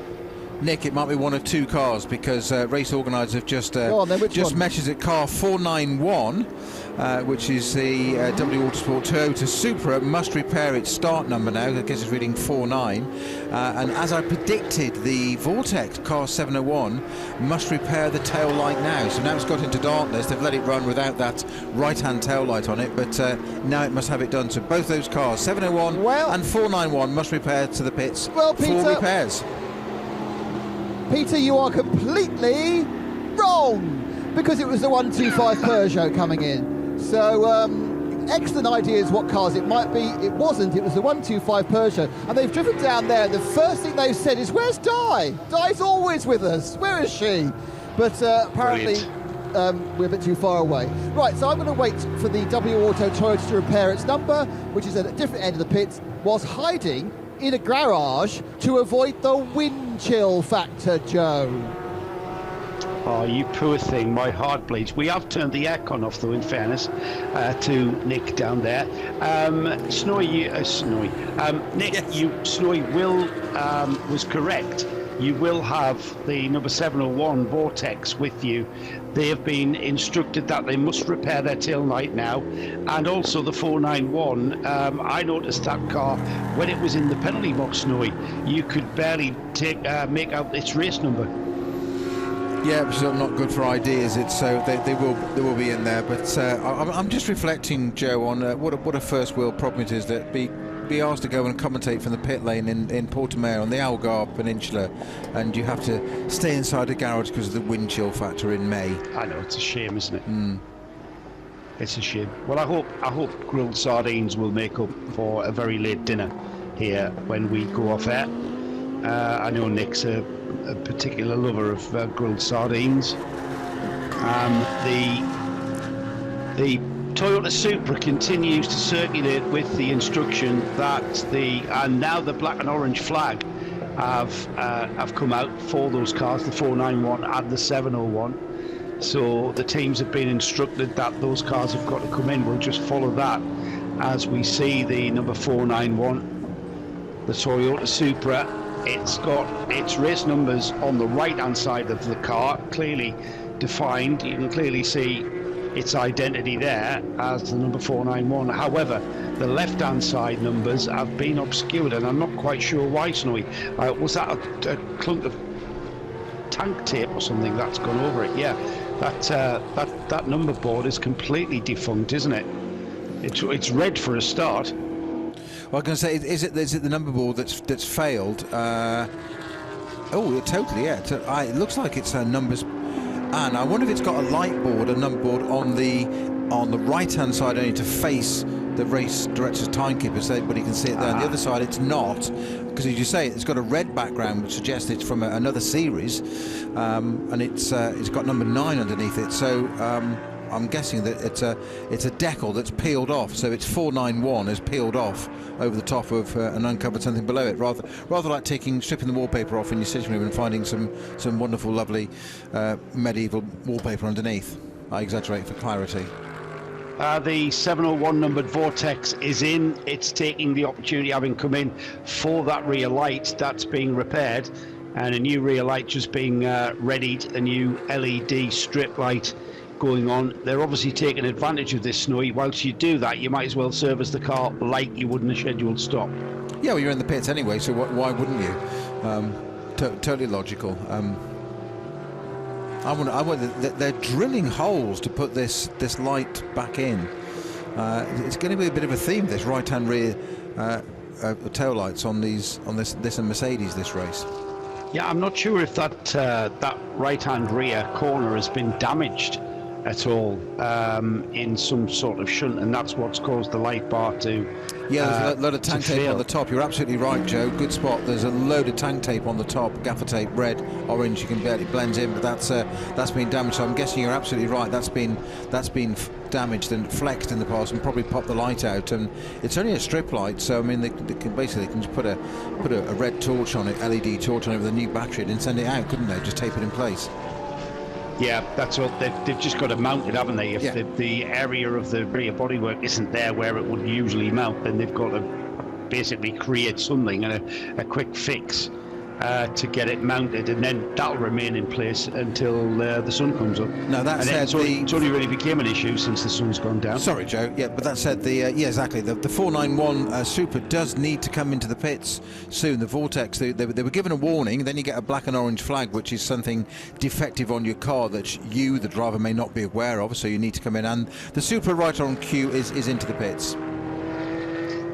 S4: Nick, it might be one of two cars, because race organisers have just measured at car 491, which is the W Autosport Toyota Supra. Must repair its start number now. I guess it's reading 49. And as I predicted, the Vortex car 701 must repair the tail light now. So now it's got into darkness. They've let it run without that right-hand tail light on it, but now it must have it done. So both those cars, 701 and 491, must repair to the pits for repairs.
S7: Peter, you are completely wrong, because it was the 125 Peugeot coming in. So, excellent ideas what cars it might be. It wasn't, it was the 125 Peugeot. And they've driven down there, and the first thing they've said is, where's Di? Di's always with us. Where is she? But apparently we're a bit too far away. Right, so I'm going to wait for the W Auto Toyota to repair its number, which is at a different end of the pits, whilst hiding in a garage to avoid the wind chill factor, Joe.
S6: Oh, you poor thing, my heart bleeds. We have turned the aircon off, though, in fairness to Nick down there. Snowy will was correct. You will have the number 701 Vortex with you. They have been instructed that they must repair their tail light now, and also the 491. I noticed that car when it was in the penalty box, Snowy. You could barely make out its race number.
S4: Yeah, which is not good for ideas. It's so they will be in there. But I'm just reflecting, Joe, on what a first world problem it is that be asked to go and commentate from the pit lane in Portimao on the Algarve Peninsula, and you have to stay inside a garage because of the wind chill factor in May.
S6: I know, it's a shame, isn't it? It's a shame. Well, I hope grilled sardines will make up for a very late dinner here when we go off air. I know Nick's a particular lover of grilled sardines. The Toyota Supra continues to circulate with the instruction that and now the black and orange flag have come out for those cars, the 491 and the 701. So the teams have been instructed that those cars have got to come in. We'll just follow that as we see the number 491, the Toyota Supra. It's got its race numbers on the right-hand side of the car, clearly defined. You can clearly see its identity there as the number 491. However, the left-hand side numbers have been obscured, and I'm not quite sure why, Snowy. Was that a clunk of tank tape or something that's gone over it? Yeah, that number board is completely defunct, isn't it? It's red for a start.
S4: Well, I was going to say, is it the number board that's failed? Oh, totally, yeah. It looks like it's numbers. And I wonder if it's got a light board, a number board on the right-hand side only to face the race director's timekeeper, so everybody can see it there. On the other side, it's not, because as you say, it's got a red background, which suggests it's from another series, and it's got number 9 underneath it. So I'm guessing that it's a decal that's peeled off. So it's 491 is peeled off over the top of and uncovered something below it, rather like stripping the wallpaper off in your sitting room and finding some wonderful, lovely medieval wallpaper underneath. I exaggerate for clarity.
S6: The 701 numbered Vortex is in. It's taking the opportunity, having come in for that rear light that's being repaired, and a new rear light just being readied, a new LED strip light going on. They're obviously taking advantage of this, Snowy. Whilst you do that, you might as well service the car like you would in a scheduled stop.
S4: Yeah, well, you're in the pits anyway, so why wouldn't you? Totally logical. I wonder they're drilling holes to put this light back in. It's going to be a bit of a theme, this right-hand rear tail lights on this and Mercedes this race.
S6: Yeah, I'm not sure if that right-hand rear corner has been damaged at all in some sort of shunt, and that's what's caused the light bar to
S4: there's a load of tank tape on the top. You're absolutely right, Joe. Good spot. There's a load of tank tape on the top, gaffer tape, red, orange. You can barely blends in, but that's been damaged. So I'm guessing you're absolutely right. That's been damaged and flexed in the past, and probably popped the light out. And it's only a strip light, so I mean they can just put a red torch on it, LED torch on it with a new battery, and send it out, couldn't they? Just tape it in place.
S6: Yeah, that's all. They've just got to mount it, haven't they? If the area of the rear bodywork isn't there where it would usually mount, then they've got to basically create something and a quick fix to get it mounted, and then that'll remain in place until the sun comes up.
S4: No, that said,
S6: it's only really became an issue since the sun's gone down.
S4: Sorry, Joe. Yeah, but that said, exactly. The 491 Supra does need to come into the pits soon. The Vortex, they were given a warning. Then you get a black and orange flag, which is something defective on your car that you, the driver, may not be aware of. So you need to come in, and the Supra right on cue is into the pits.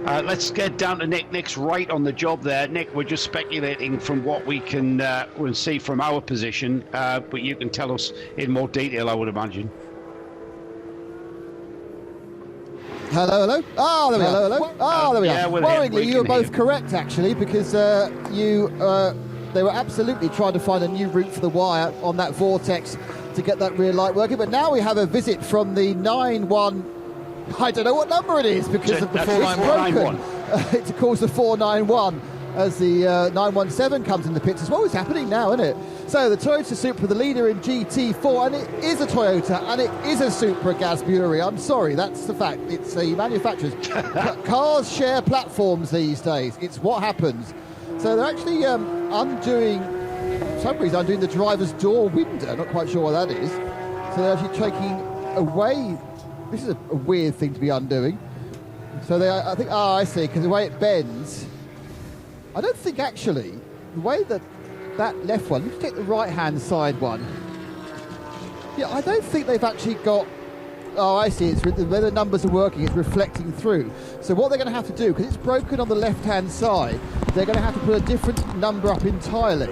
S6: Let's get down to Nick. Nick's right on the job there. Nick, we're just speculating from what we can see from our position, but you can tell us in more detail, I would imagine.
S7: Hello. There we are. There we are. Worryingly, you were both correct, actually, because they were absolutely trying to find a new route for the wire on that Vortex to get that rear light working. But now we have a visit from the 9-1. I don't know what number it is because of the 491. It's of course the 491 as the 917 comes in the pits. What is happening now, isn't it? So the Toyota Supra, the leader in GT4, and it is a Toyota and it is a Supra Gaz Bury. I'm sorry, that's the fact. It's the manufacturers. Cars share platforms these days. It's what happens. So they're actually undoing the driver's door window. Not quite sure what that is. So they're actually taking away. This is a weird thing to be undoing. So I think, I see, because the way it bends, I don't think actually, the way that left one, let's take the right-hand side one. Yeah, I don't think they've actually got, I see, it's the way the numbers are working, it's reflecting through. So what they're going to have to do, because it's broken on the left-hand side, they're going to have to put a different number up entirely,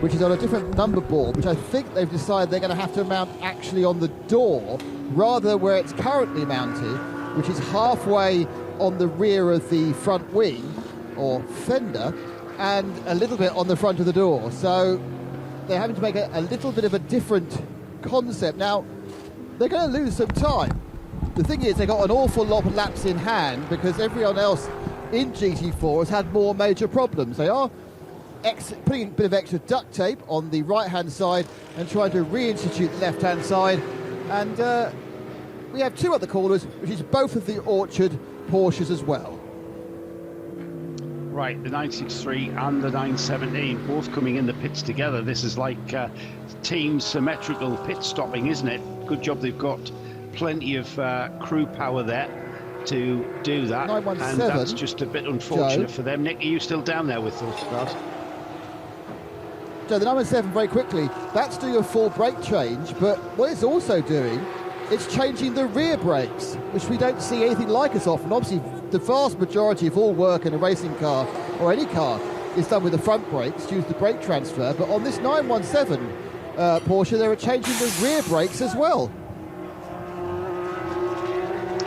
S7: which is on a different number board, which I think they've decided they're going to have to mount actually on the door, rather where it's currently mounted, which is halfway on the rear of the front wing or fender and a little bit on the front of the door. So they're having to make a little bit of a different concept. Now, they're going to lose some time. The thing is, they've got an awful lot of laps in hand because everyone else in GT4 has had more major problems. They are putting a bit of extra duct tape on the right-hand side and trying to reinstitute the left-hand side. And we have two other corners, which is both of the Orchard Porsches as well.
S6: Right, the 963 and the 917 both coming in the pits together. This is like team symmetrical pit stopping, isn't it? Good job they've got plenty of crew power there to do that.
S7: 917,
S6: and that's just a bit unfortunate
S7: Joe.
S6: for them. Nick, are you still down there with those cars?
S7: So the 917, very quickly, that's doing a full brake change, but what it's also doing, it's changing the rear brakes, which we don't see anything like as often. Obviously, the vast majority of all work in a racing car, or any car, is done with the front brakes due to the brake transfer, but on this 917 Porsche, they were changing the rear brakes as well.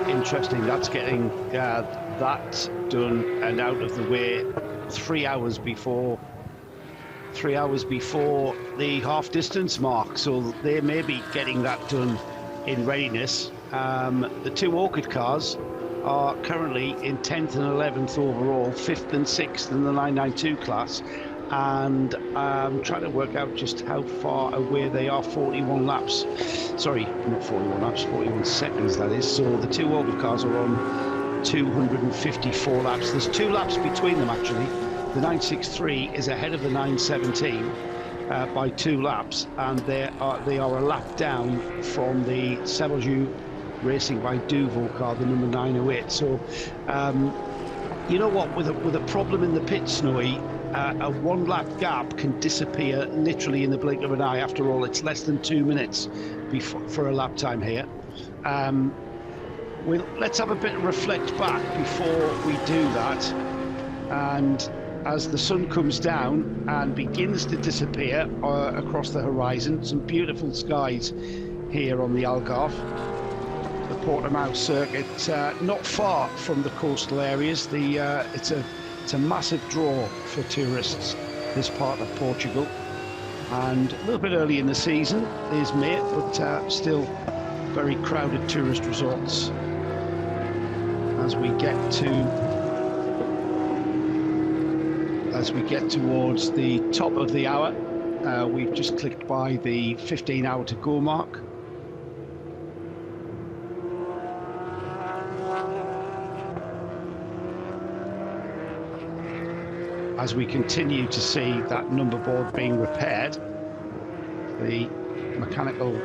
S7: Interesting,
S6: That's getting that done and out of the way 3 hours before the half distance mark, so they may be getting that done in readiness. The two Orchid cars are currently in 10th and 11th overall, 5th and 6th in the 992 class, and I'm trying to work out just how far away they are. 41 laps, sorry, not 41 laps, 41 seconds that is. So the two Orchid cars are on 254 laps. There's 2 laps between them actually. The 963 is ahead of the 917 by 2 laps, and they are a lap down from the Sebelju Racing by Duval car, the number 908. So you know what, with a problem in the pit, Snowy, a 1 lap gap can disappear literally in the blink of an eye. After all, it's less than 2 minutes for a lap time here. Let's have a bit of reflect back before we do that. And as the sun comes down and begins to disappear across the horizon, some beautiful skies here on the Algarve, the Portimao circuit, not far from the coastal areas. It's a massive draw for tourists, this part of Portugal, and a little bit early in the season is May, but still very crowded tourist resorts. As we get towards the top of the hour, we've just clicked by the 15 hour to go mark. As we continue to see that number board being repaired, the mechanical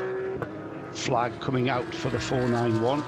S6: flag coming out for the 491.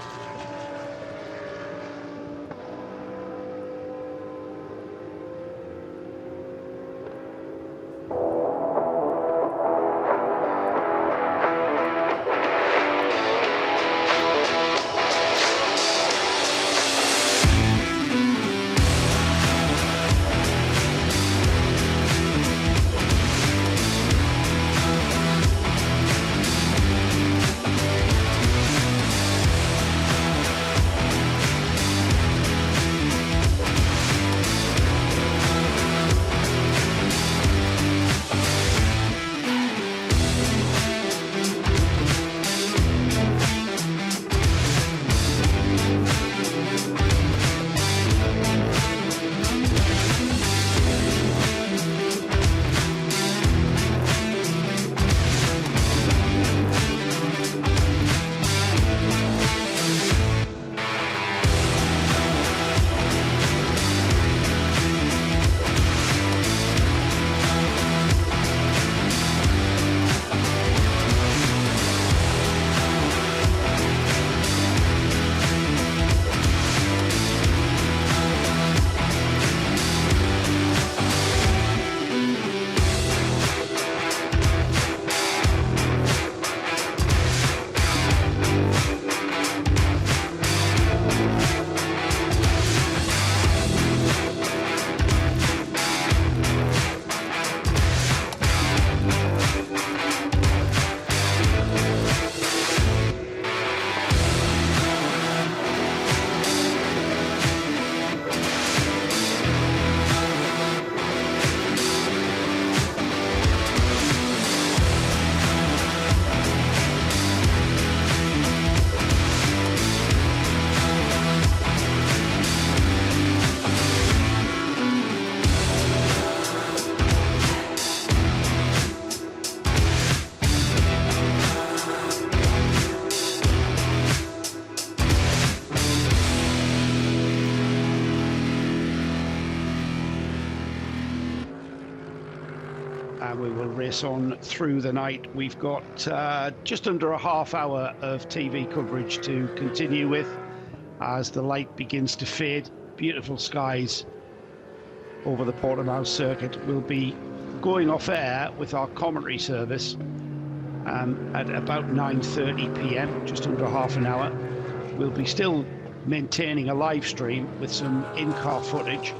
S6: and we will race on through the night. We've got just under a half hour of TV coverage to continue with as the light begins to fade. Beautiful skies over the Portimao circuit. We'll be going off air with our commentary service at about 9:30 p.m, just under half an hour. We'll be still maintaining a live stream with some in-car footage,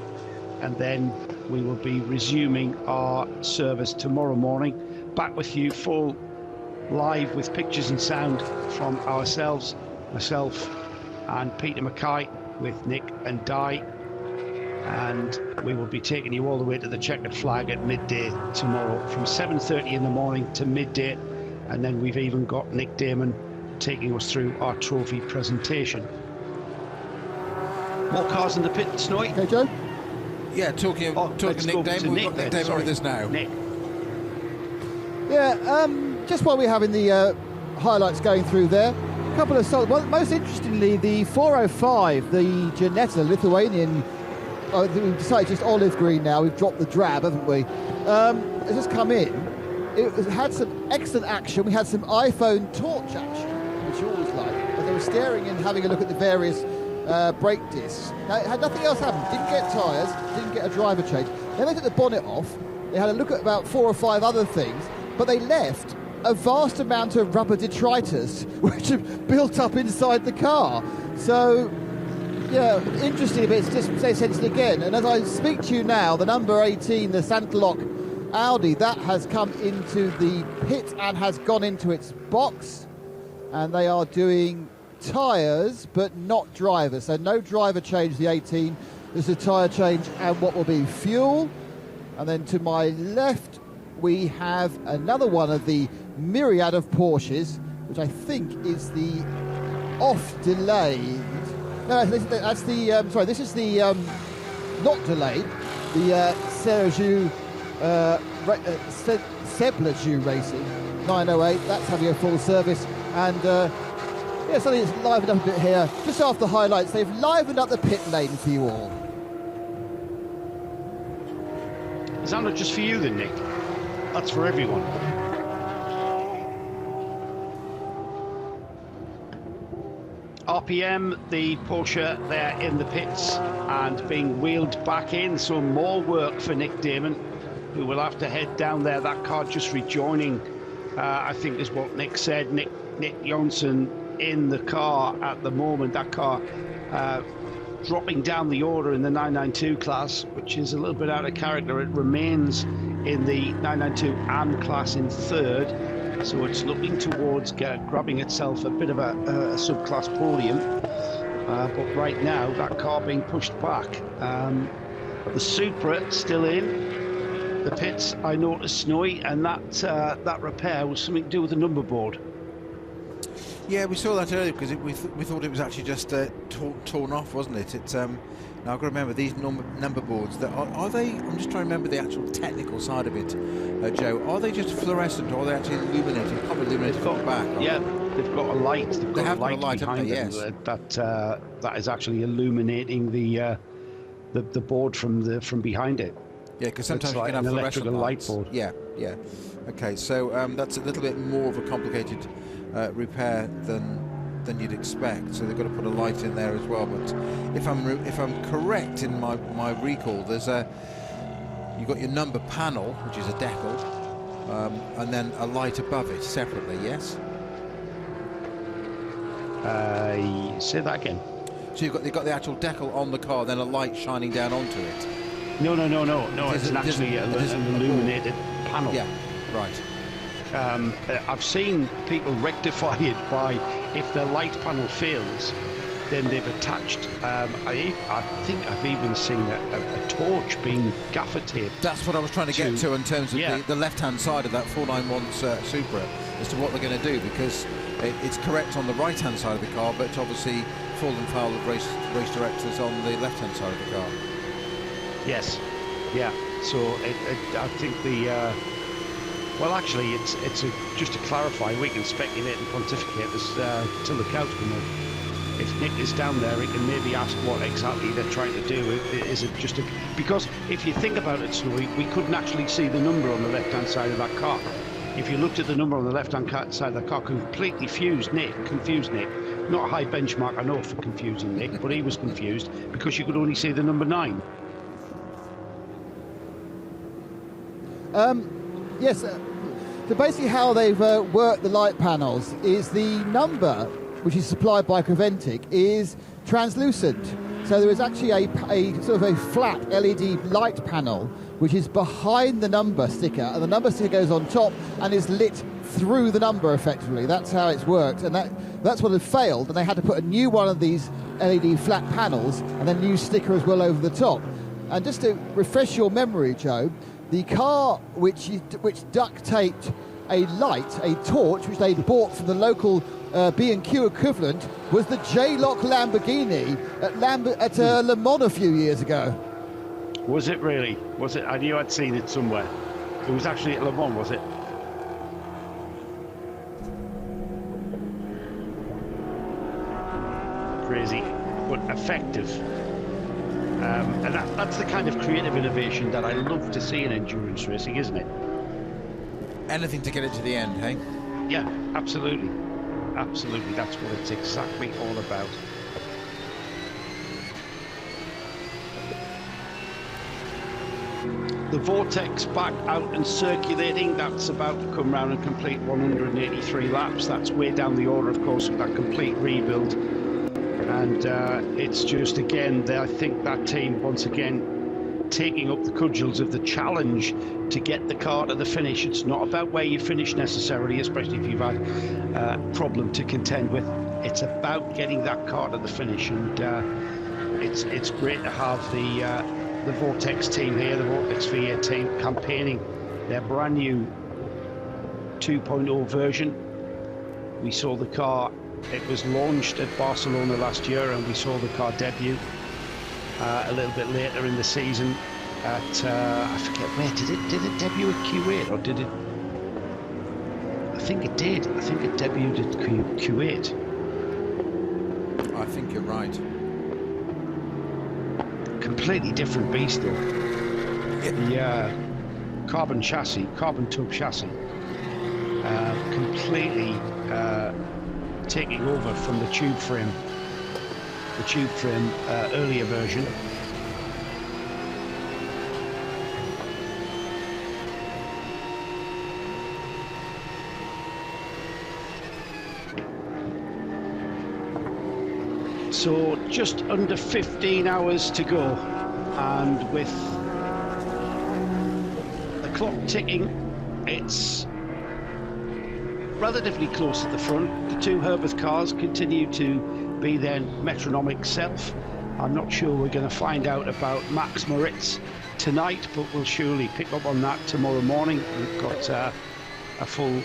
S6: and then we will be resuming our service tomorrow morning, back with you full live with pictures and sound from ourselves, myself and Peter Mackay, with Nick and Di, and we will be taking you all the way to the checkered flag at midday tomorrow from 7:30 in the morning to midday, and then we've even got Nick Damon taking us through our trophy presentation. More cars in the pit, Snowy.
S7: Okay, Joe?
S4: Yeah, talking Nick Damon, we've got Nick Damon with us now.
S6: Nick.
S7: Yeah, just while we're having the highlights going through there, a couple of solid. Well, most interestingly, the 405, the Janetta Lithuanian, we've decided just olive green now, we've dropped the drab, haven't we? Has just come in. It had some excellent action. We had some iPhone torch action, which you always like. But they were staring and having a look at the various brake discs. Now, it had nothing else happen. Didn't get tyres, didn't get a driver change. Then they took the bonnet off. They had a look at about 4 or 5 other things, but they left a vast amount of rubber detritus which have built up inside the car. So, yeah, interesting, but it's just essentially again. And as I speak to you now, the number 18, the Santaloc Audi, that has come into the pit and has gone into its box, and they are doing tyres but not drivers, so no driver change. The 18, there's a tyre change and what will be fuel. And then to my left we have another one of the myriad of Porsches, which I think is the off delayed. No, that's the sorry, this is the not delayed, the Sergio Seblaju Racing 908. That's having a full service, and yeah, something that's livened up a bit here. Just after the highlights, they've livened up the pit lane for you all.
S6: Is that not just for you then, Nick? That's for everyone. RPM, the Porsche, there in the pits and being wheeled back in. So more work for Nick Damon, who will have to head down there. That car just rejoining, I think is what Nick said. Nick Jonsson in the car at the moment. That car dropping down the order in the 992 class, which is a little bit out of character. It remains in the 992 AM class in third, so it's looking towards grabbing itself a bit of a subclass podium, but right now that car being pushed back. The Supra still in the pits, I noticed, Snowy, and that repair was something to do with the number board.
S4: Yeah, we saw that earlier because we thought it was actually just torn off, wasn't it? It's now I've got to remember these number boards. That are they? I'm just trying to remember the actual technical side of it, Joe. Are they just fluorescent, or are they actually illuminated? Probably illuminated from the back.
S6: Yeah, they've got a light. They've got a light behind them.
S4: Yes.
S6: That is actually illuminating the board from behind it.
S4: Yeah, because sometimes
S6: like
S4: you can have
S6: electrical light board.
S4: Yeah. Okay, so that's a little bit more of a complicated repair than you'd expect. So they've got to put a light in there as well. But if I'm correct in my recall, there's you've got your number panel, which is a decal, and then a light above it separately. Yes.
S6: Say that again.
S4: So you've got the actual decal on the car, then a light shining down onto it.
S6: No. It's actually an illuminated panel.
S4: Yeah. Right.
S6: I've seen people rectify it by, if their light panel fails, then they've attached, I think I've even seen a torch being gaffer taped.
S4: That's what I was trying to get to in terms of the left-hand side of that 491 Supra, as to what they're going to do, because it's correct on the right-hand side of the car, but obviously fallen foul of race directors on the left-hand side of the car.
S6: Yes, yeah. So I think the well, actually, it's just to clarify. We can speculate and pontificate as till the cows come home. Nick is down there, he can maybe ask what exactly they're trying to do. Is it just because if you think about it, Snowy, we couldn't actually see the number on the left-hand side of that car. If you looked at the number on the left-hand side of the car, completely confused Nick. Not a high benchmark, I know, for confusing Nick, but he was confused because you could only see the number 9.
S7: Yes, so basically how they've worked the light panels is the number, which is supplied by Creventic, is translucent. So there is actually a sort of a flat LED light panel which is behind the number sticker, and the number sticker goes on top and is lit through the number effectively. That's how it's worked, and that's what had failed, and they had to put a new one of these LED flat panels and then a new sticker as well over the top. And just to refresh your memory, Joe, the car which duct taped a light, a torch, which they bought from the local B&Q equivalent, was the J-Lock Lamborghini at Le Mans a few years ago.
S6: Was it really? Was it? I knew I'd seen it somewhere. It was actually at Le Mans, was it? Crazy, but effective. And that's the kind of creative innovation that I love to see in endurance racing, isn't it?
S4: Anything to get it to the end, hey?
S6: Yeah, absolutely. Absolutely, that's what it's exactly all about. The Vortex back out and circulating, that's about to come round and complete 183 laps. That's way down the order, of course, with that complete rebuild. And it's just, again, I think that team, once again, taking up the cudgels of the challenge to get the car to the finish. It's not about where you finish necessarily, especially if you've had a problem to contend with. It's about getting that car to the finish, and it's great to have the Vortex team here, the Vortex V8 team, campaigning their brand new 2.0 version. We saw the car, it was launched at Barcelona last year, and we saw the car debut a little bit later in the season at, I forget where, did it debut at Q8 or did it? I think it did. I think it debuted at Q8.
S4: I think you're right.
S6: Completely different beast though. The carbon chassis, carbon tube chassis, completely taking over from the tube frame earlier version. So just under 15 hours to go, and with the clock ticking, it's relatively close at the front. The two Herbert cars continue to be their metronomic self. I'm not sure we're going to find out about Max Moritz tonight, but we'll surely pick up on that tomorrow morning. We've got a full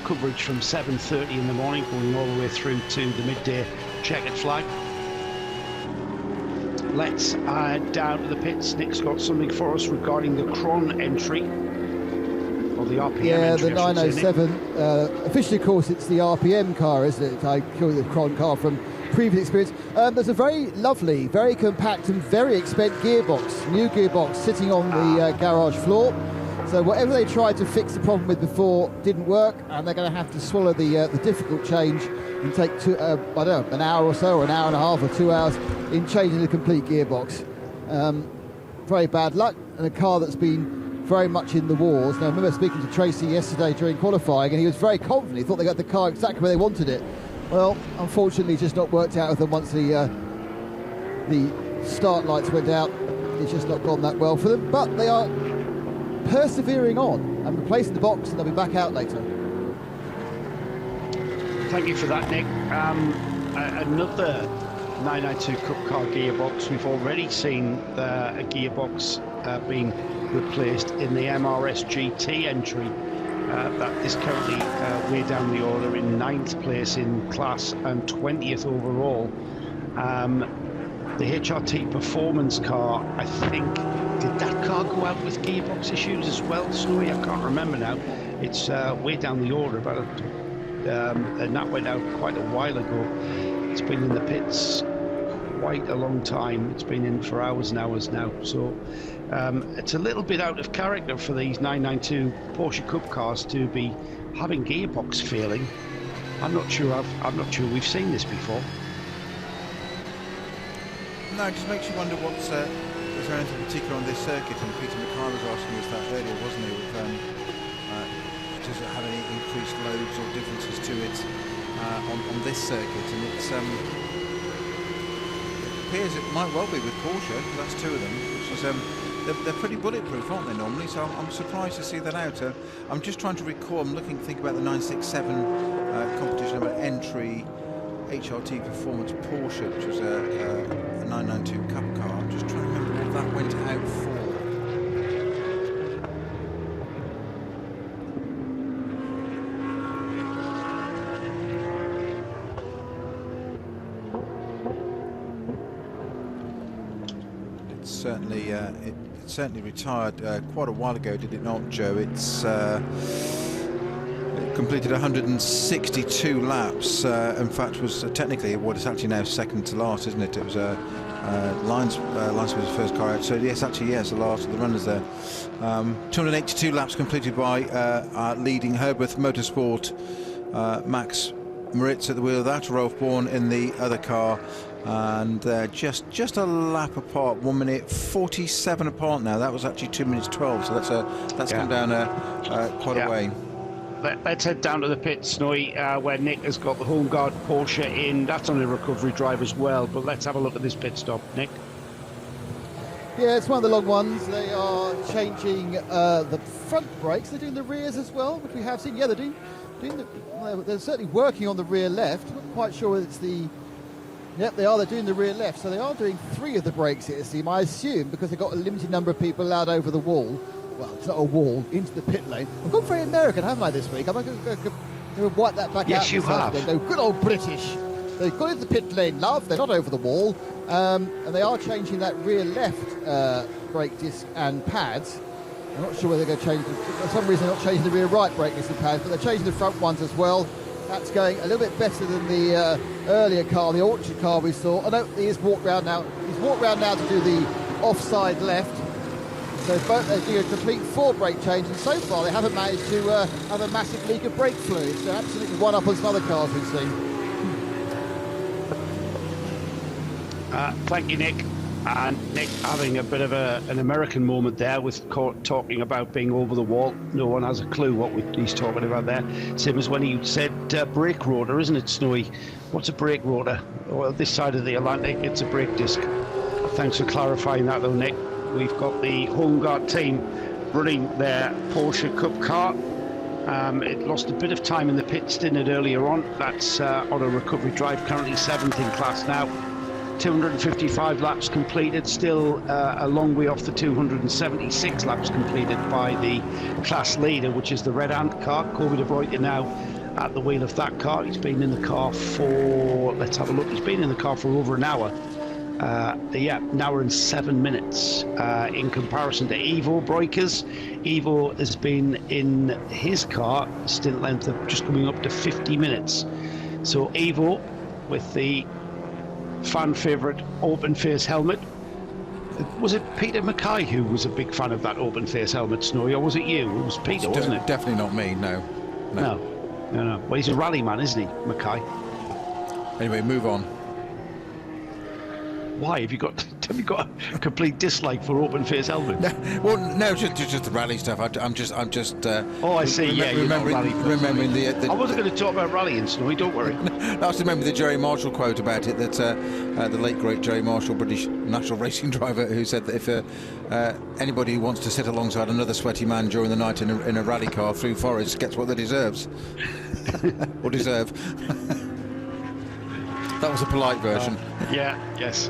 S6: coverage from 7:30 in the morning, going all the way through to the midday checkered flag. Let's down to the pits. Nick's got something for us regarding the Cron entry, or the RPM entry.
S7: Yeah, the 907. Officially, of course, it's the RPM car, isn't it? I call it the Cron car from previous experience. There's a very lovely, very compact and very expensive gearbox, new gearbox, sitting on the garage floor. So whatever they tried to fix the problem with before didn't work, and they're going to have to swallow the difficult change and take I don't know, an hour or so, or an hour and a half or 2 hours in changing the complete gearbox. Very bad luck, and a car that's been very much in the wars. Now, I remember speaking to Tracy yesterday during qualifying, and he was very confident. He thought they got the car exactly where they wanted it. Well, unfortunately, it's just not worked out with them once the start lights went out. It's just not gone that well for them, but they are persevering on and replacing the box, and they'll be back out later.
S6: Thank you for that, Nick. Another 992 Cup car gearbox. We've already seen a gearbox being replaced in the MRS GT entry that is currently way down the order in 9th place in class and 20th overall. The HRT performance car, I think, did that car go out with gearbox issues as well, Snowy? I can't remember now. It's way down the order, and that went out quite a while ago. It's been in the pits quite a long time. It's been in for hours and hours now. So it's a little bit out of character for these 992 Porsche Cup cars to be having gearbox failing. I'm not sure we've seen this before.
S4: No, it just makes you wonder what's. Is there anything particular on this circuit? And Peter Mackay was asking us that earlier, wasn't he? Does it have any increased loads or differences to it on this circuit? And it appears it might well be with Porsche. That's two of them, which is they're pretty bulletproof, aren't they normally? So I'm surprised to see that out. I'm just trying to recall. I'm think about the 967 competition about entry. HRT Performance Porsche, which was a 992 Cup car. I'm just trying to remember what that went out for. It certainly retired quite a while ago, did it not, Joe? It's completed 162 laps. In fact, was technically what is actually now second to last, isn't it? It was Lyons was the first car out. So yes, the last of the runners there. 282 laps completed by our leading Herbert Motorsport, Max Moritz at the wheel of that, Rolf Born in the other car, and just a lap apart, 1 minute 47 apart now. That was actually 2 minutes 12, so that's come down quite a way.
S6: Let's head down to the pit, Snowy, where Nick has got the home guard Porsche in. That's on a recovery drive as well, but let's have a look at this pit stop, Nick.
S7: Yeah, it's one of the long ones. They are changing the front brakes. They're doing the rears as well, which we have seen. Yeah, they're certainly working on the rear left. I'm not quite sure whether it's the... Yep, they are. They're doing the rear left. So they are doing 3 of the brakes, it seems. I assume because they've got a limited number of people allowed over the wall. Well, it's not a wall, into the pit lane. I've gone very American, haven't I, this week? I'm going to wipe that back out.
S6: Yes, you have.
S7: Go good old British. They've got into the pit lane, love. They're not over the wall. And they are changing that rear left brake disc and pads. I'm not sure whether they're going to change them. For some reason, they're not changing the rear right brake disc and pads, but they're changing the front ones as well. That's going a little bit better than the earlier car, the auction car we saw. I know he has walked round now. He's walked round now to do the offside left. So they're doing a complete 4 brake change, and so far they haven't managed to have a massive leak of brake fluid. So absolutely one up on some other cars we've seen.
S6: Thank you, Nick. And Nick having a bit of an American moment there with talking about being over the wall. No one has a clue what he's talking about there. Same as when he said brake rotor, isn't it, Snowy? What's a brake rotor? Well, this side of the Atlantic, it's a brake disc. Thanks for clarifying that, though, Nick. We've got the home guard team running their Porsche Cup car. It lost a bit of time in the pits, didn't it, earlier on? That's on a recovery drive, currently 7th in class now. 255 laps completed, still a long way off the 276 laps completed by the class leader, which is the Red Ant car. Kobe de Bruyne now at the wheel of that car. He's been in the car for, let's have a look, he's been in the car for over an hour. An hour and 7 minutes in comparison to Ivo Breukers. Ivo has been in his car stint length of just coming up to 50 minutes. So Ivo with the fan favourite open face helmet. Was it Peter Mackay who was a big fan of that open face helmet, Snowy, or was it you? It was Peter, wasn't it?
S4: Definitely not me, no.
S6: No. Well, he's a rally man, isn't he, Mackay?
S4: Anyway, move on.
S6: Why have you got a complete dislike for open face helmets?
S4: No, just the rally stuff. I'm just.
S6: Oh, I see.
S4: Remembering the.
S6: I wasn't going to talk about rallying, Snowy. Don't worry.
S4: I was remembering the Jerry Marshall quote about it. That the late great Jerry Marshall, British national racing driver, who said that if anybody who wants to sit alongside another sweaty man during the night in a rally car through forest gets what they deserves, or deserve. That was a polite version.
S6: Yes.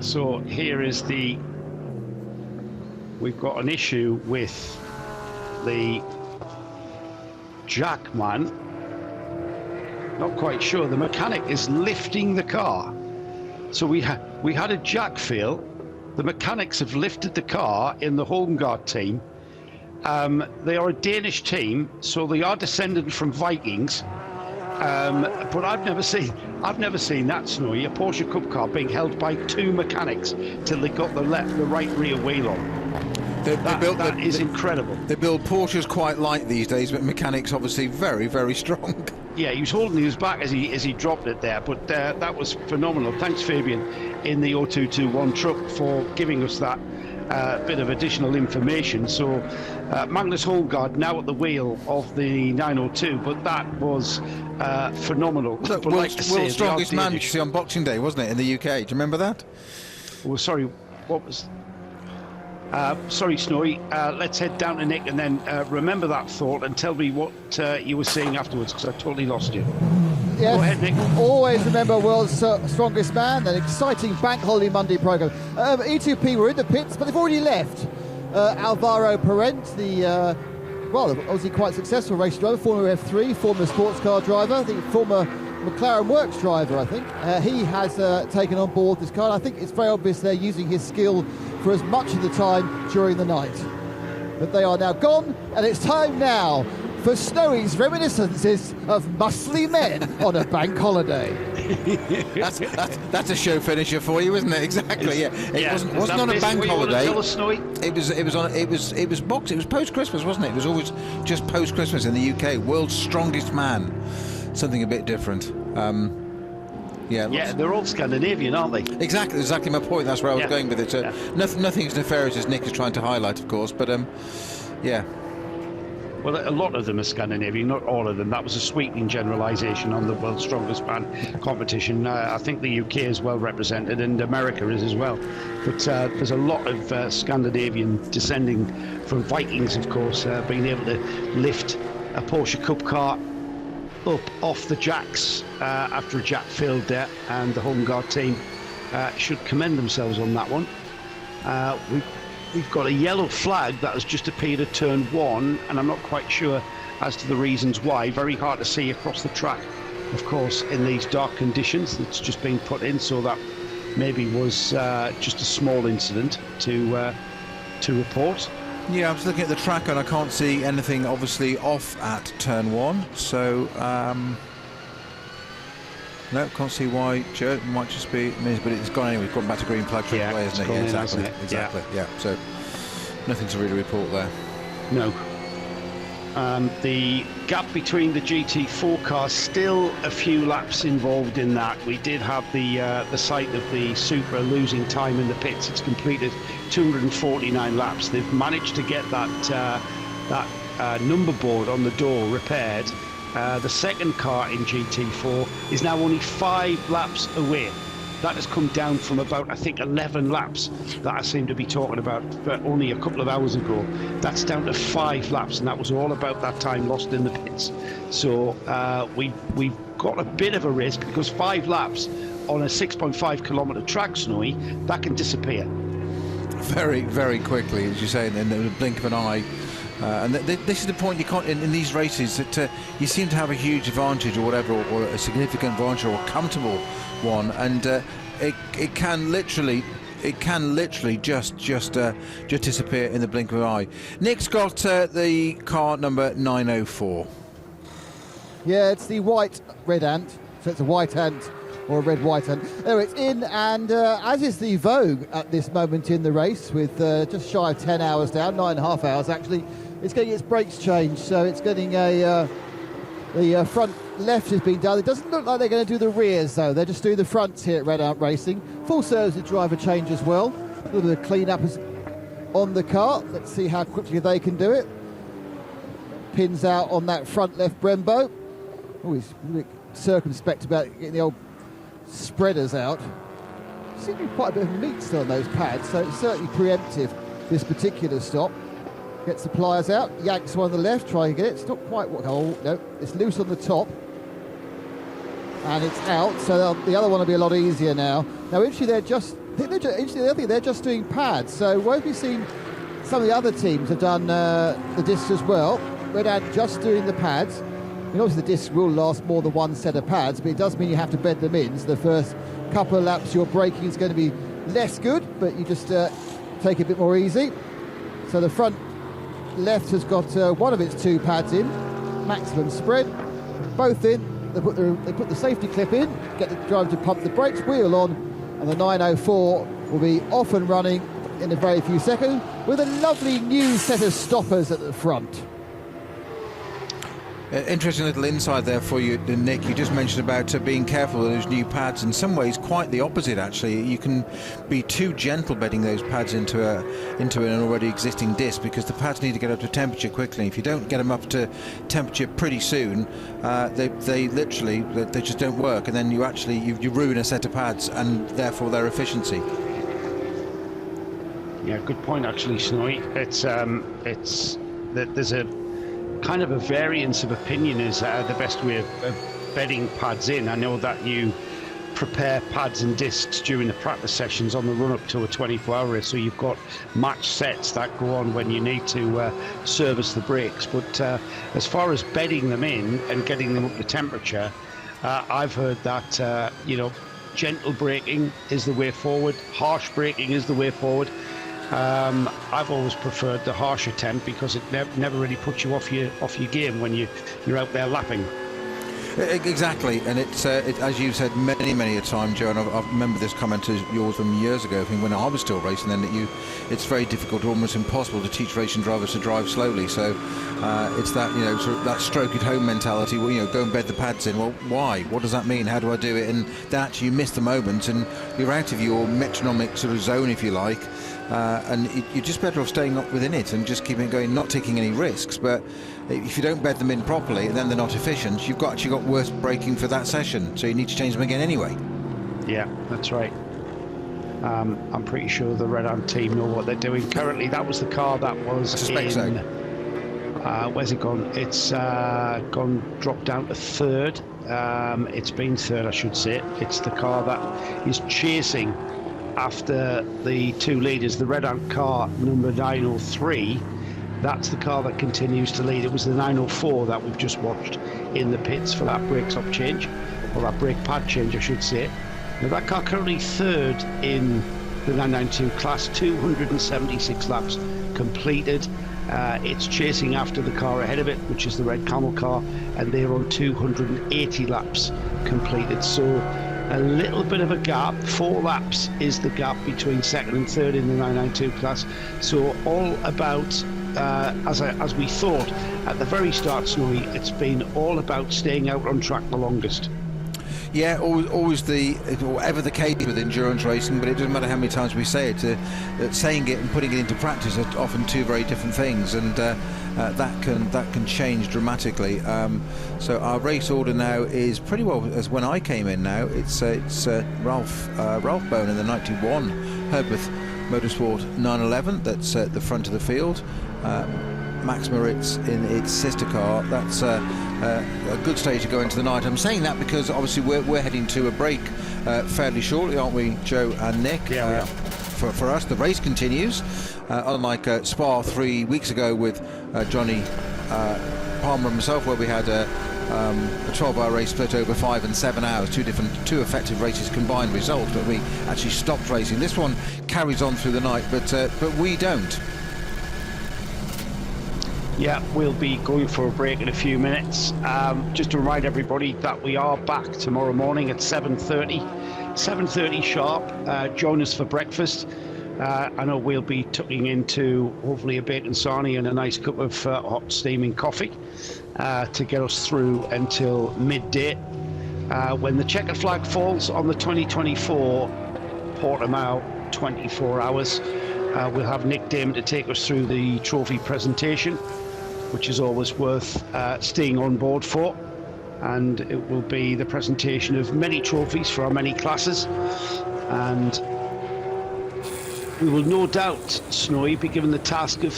S6: So here is we've got an issue with the jack man. Not quite sure. The mechanic is lifting the car. So we had a jack fail. the mechanics have lifted the car in the home guard team. They are a Danish team, so they are descended from Vikings. But I've never seen that, Snowy, a Porsche Cup car being held by 2 mechanics till they got the right rear wheel on. That is incredible.
S4: They build Porsches quite light these days, but mechanics obviously very, very strong.
S6: Yeah, he was holding his back as he dropped it there, but that was phenomenal. Thanks, Fabian, in the 0221 truck for giving us that bit of additional information. So Magnus Holmgaard now at the wheel of the 902, but that was phenomenal.
S4: Look, world's strongest man, you see, on Boxing Day, wasn't it, in the UK? Do you remember that?
S6: Oh, sorry, what was... sorry, Snowy, let's head down to Nick and then remember that thought and tell me what you were saying afterwards, because I totally lost you.
S7: Yes,
S6: go ahead, Nick.
S7: Always remember World's Strongest Man, an exciting Bank Holiday Monday programme. E2P were in the pits, but they've already left. Alvaro Parent, the obviously quite successful race driver, former F3, former sports car driver, the former McLaren Works driver, I think. He has taken on board this car. I think it's very obvious they're using his skill for as much of the time during the night. But they are now gone, and it's time now for Snowy's reminiscences of muscly men on a bank holiday.
S4: that's a show finisher for you, isn't it? Exactly. Yeah. It wasn't on a bank holiday. It was post Christmas, wasn't it? It was always just post Christmas in the UK. World's Strongest Man. Something a bit different.
S6: They're all Scandinavian, aren't they?
S4: Exactly my point. That's where I was going with it. Nothing as nefarious as Nick is trying to highlight, of course, but yeah.
S6: Well, a lot of them are Scandinavian, not all of them. That was a sweeping generalisation on the World's Strongest Man competition. I think the UK is well represented, and America is as well. But there's a lot of Scandinavian descending from Vikings, of course, being able to lift a Porsche Cup car up off the jacks after a jack failed there, and the home guard team should commend themselves on that one. We've got a yellow flag that has just appeared at turn 1, and I'm not quite sure as to the reasons why. Very hard to see across the track, of course, in these dark conditions. It's just been put in, so that maybe was just a small incident to report.
S4: Yeah, I was looking at the track and I can't see anything obviously off at turn 1, so no, can't see why. Joe, it might just be, but it's gone anyway. It's gone back to green flag straight away, isn't it? Yeah, exactly. Yeah, so nothing to really report there.
S6: No. The gap between the GT4 cars, still a few laps involved in that. We did have the sight of the Supra losing time in the pits. It's completed 249 laps. They've managed to get that number board on the door repaired. The second car in GT4 is now only 5 laps away. That has come down from about, I think, 11 laps that I seem to be talking about only a couple of hours ago. That's down to 5 laps, and that was all about that time lost in the pits. So we've got a bit of a risk, because 5 laps on a 6.5 kilometre track, Snowy, that can disappear.
S4: Very, very quickly, as you say, in the blink of an eye. And this is the point, you can't in these races that you seem to have a huge advantage or whatever, or a significant advantage or a comfortable one, and it can literally just disappear in the blink of an eye. Nick's got the car number 904.
S7: Yeah, it's the white red ant, so it's a white ant or a red white ant. Anyway, it's in, and as is the Vogue at this moment in the race, with just shy of 10 hours down, 9.5 hours actually. It's getting its brakes changed, so it's getting the front left has been done. It doesn't look like they're going to do the rears though. They're just doing the fronts here at Red Ant Racing. Full service driver change as well. A little bit of clean up on the car. Let's see how quickly they can do it. Pins out on that front left Brembo. Oh, he's a bit circumspect about getting the old spreaders out. Seems to be quite a bit of meat still on those pads, so it's certainly preemptive, this particular stop. Gets the pliers out, yanks one on the left, try and get it. It's not quite what. Oh no, it's loose on the top, and it's out. So the other one will be a lot easier now. Now, actually, they're just doing pads. So won't be seen. Some of the other teams have done the discs as well. Red Ant just doing the pads. I mean, obviously the discs will last more than one set of pads, but it does mean you have to bed them in. So the first couple of laps, your braking is going to be less good. but you just take it a bit more easy. So the front left has got one of its 2 pads in, maximum spread, both in. They put the safety clip in, get the driver to pump the brakes, wheel on, and the 904 will be off and running in a very few seconds with a lovely new set of stoppers at the front.
S4: Interesting little insight there for you, Nick. You just mentioned about being careful of those new pads. In some ways, quite the opposite, actually. You can be too gentle bedding those pads into an already existing disc, because the pads need to get up to temperature quickly. If you don't get them up to temperature pretty soon, they literally just don't work, and then you ruin a set of pads and therefore their efficiency.
S6: Yeah, good point, actually, Snowy. It's that there's a kind of a variance of opinion is the best way of bedding pads in. I know that you prepare pads and discs during the practice sessions on the run-up to a 24-hour race, so you've got match sets that go on when you need to service the brakes. But as far as bedding them in and getting them up to temperature, I've heard that gentle braking is the way forward, harsh braking is the way forward. I've always preferred the harsh attempt because it never really puts you off your game when you're out there lapping.
S4: Exactly, and it's as you've said many a time, Joe, and I remember this comment of yours from years ago, I think, when I was still racing, then it's very difficult, almost impossible to teach racing drivers to drive slowly. So it's that sort of that stroke at home mentality. Well, go and bed the pads in. Well, why? What does that mean? How do I do it? And that you miss the moment, and you're out of your metronomic sort of zone, if you like. And you're just better off staying up within it and just keeping it going, not taking any risks. But if you don't bed them in properly and then they're not efficient, you've actually got worse braking for that session, so you need to change them again anyway. Yeah,
S6: that's right. I'm pretty sure the Red Ant team know what they're doing. Currently, that was the car that was in... where's it gone? It's dropped down to 3rd. It's been 3rd, I should say. It's the car that is chasing after the 2 leaders. The Red Ant car, number 903, that's the car that continues to lead. It was the 904 that we've just watched in the pits for that brake stop change, or that brake pad change, I should say. Now that car currently 3rd in the 992 class, 276 laps completed. It's chasing after the car ahead of it, which is the red camel car, and they're on 280 laps completed. So a little bit of a gap. 4 laps is the gap between 2nd and 3rd in the 992 class. So all about, as we thought at the very start, Snowy, it's been all about staying out on track the longest.
S4: Yeah, always ever the case with endurance racing, but it doesn't matter how many times we say it. Saying it and putting it into practice are often 2 very different things, and that can change dramatically. So our race order now is pretty well as when I came in. Now it's Ralph Bone in the 91 Herbert Motorsport 911. That's at the front of the field. Max Moritz in its sister car. That's a good stage to go into the night. I'm saying that because obviously we're heading to a break fairly shortly, aren't we, Joe and Nick?
S6: Yeah, we are.
S4: For us, the race continues. Unlike Spa 3 weeks ago with Johnny Palmer himself, where we had a 12-hour race split over 5 and 7 hours, two effective races combined results, but we actually stopped racing. This one carries on through the night, but we don't.
S6: Yeah, we'll be going for a break in a few minutes. Just to remind everybody that we are back tomorrow morning at 7:30 sharp. Join us for breakfast. I know we'll be tucking into hopefully a bacon sarnie and a nice cup of hot steaming coffee to get us through until midday. When the checkered flag falls on the 2024 Portimao 24 hours, we'll have Nick Damon to take us through the trophy presentation, which is always worth staying on board for. And it will be the presentation of many trophies for our many classes. And we will no doubt, Snowy, be given the task of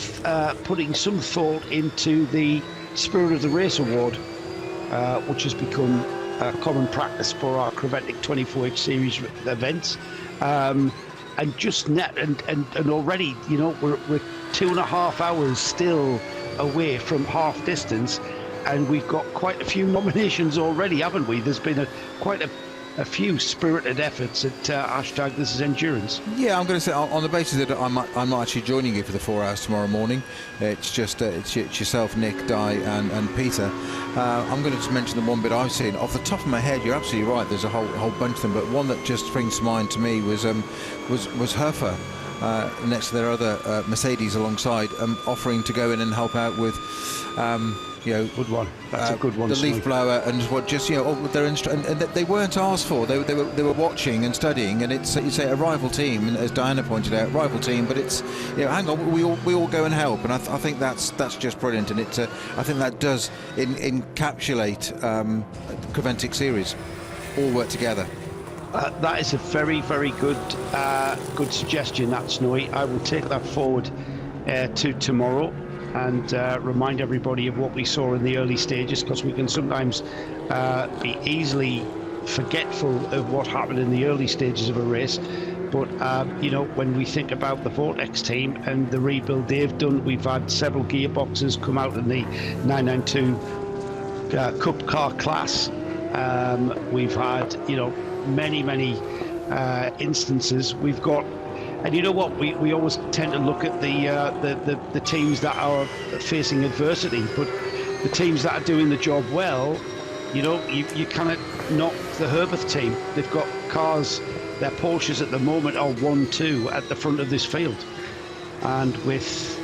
S6: putting some thought into the Spirit of the Race Award, which has become common practice for our Creventic 24H series events. And just and already, we're 2.5 hours still away from half distance, and we've got quite a few nominations already, haven't we? There's been quite a a few spirited efforts at hashtag This Is Endurance.
S4: Yeah, I'm going to say on the basis that I'm not actually joining you for the 4 hours tomorrow morning. It's just it's yourself, Nick, Di, and Peter. I'm going to just mention the one bit I've seen off the top of my head. You're absolutely right. There's a whole bunch of them, but one that just springs to mind to me was Herfer. Next to their other Mercedes alongside, offering to go in and help out with,
S6: good one. That's a good one.
S4: The leaf blower and what just their and they weren't asked for. They were watching and studying, and it's you say a rival team, and as Diana pointed out, rival team, but it's hang on, we all go and help, and I think that's just brilliant, and it I think that does encapsulate the Creventic series. All work together.
S6: That is a very, very good suggestion, that, Snowy. I will take that forward to tomorrow and remind everybody of what we saw in the early stages, because we can sometimes be easily forgetful of what happened in the early stages of a race. But, when we think about the Vortex team and the rebuild they've done, we've had several gearboxes come out in the 992 Cup car class. We've had, many instances. We've got, and you know what, we always tend to look at the teams that are facing adversity, but the teams that are doing the job well, you cannot knock the Herbert team. They've got cars, their Porsches at the moment are 1-2 at the front of this field, and with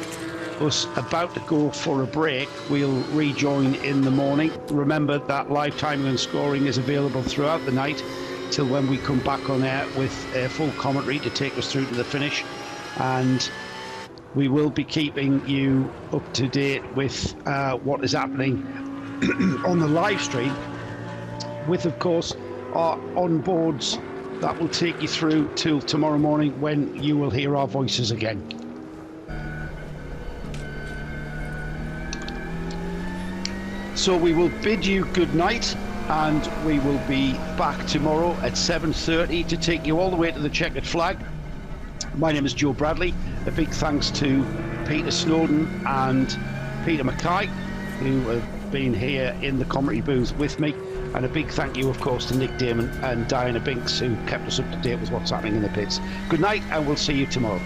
S6: us about to go for a break, we'll rejoin in the morning. Remember that live timing and scoring is available throughout the night till when we come back on air with full commentary to take us through to the finish, and we will be keeping you up to date with what is happening on the live stream, with of course our onboards that will take you through till tomorrow morning, when you will hear our voices again. So we will bid you good night, and we will be back tomorrow at 7:30 to take you all the way to the checkered flag. My name is Joe Bradley. A big thanks to Peter Snowden and Peter Mackay, who have been here in the commentary booth with me, and a big thank you of course to Nick Damon and Diana Binks, who kept us up to date with what's happening in the pits. Good night, and we'll see you tomorrow.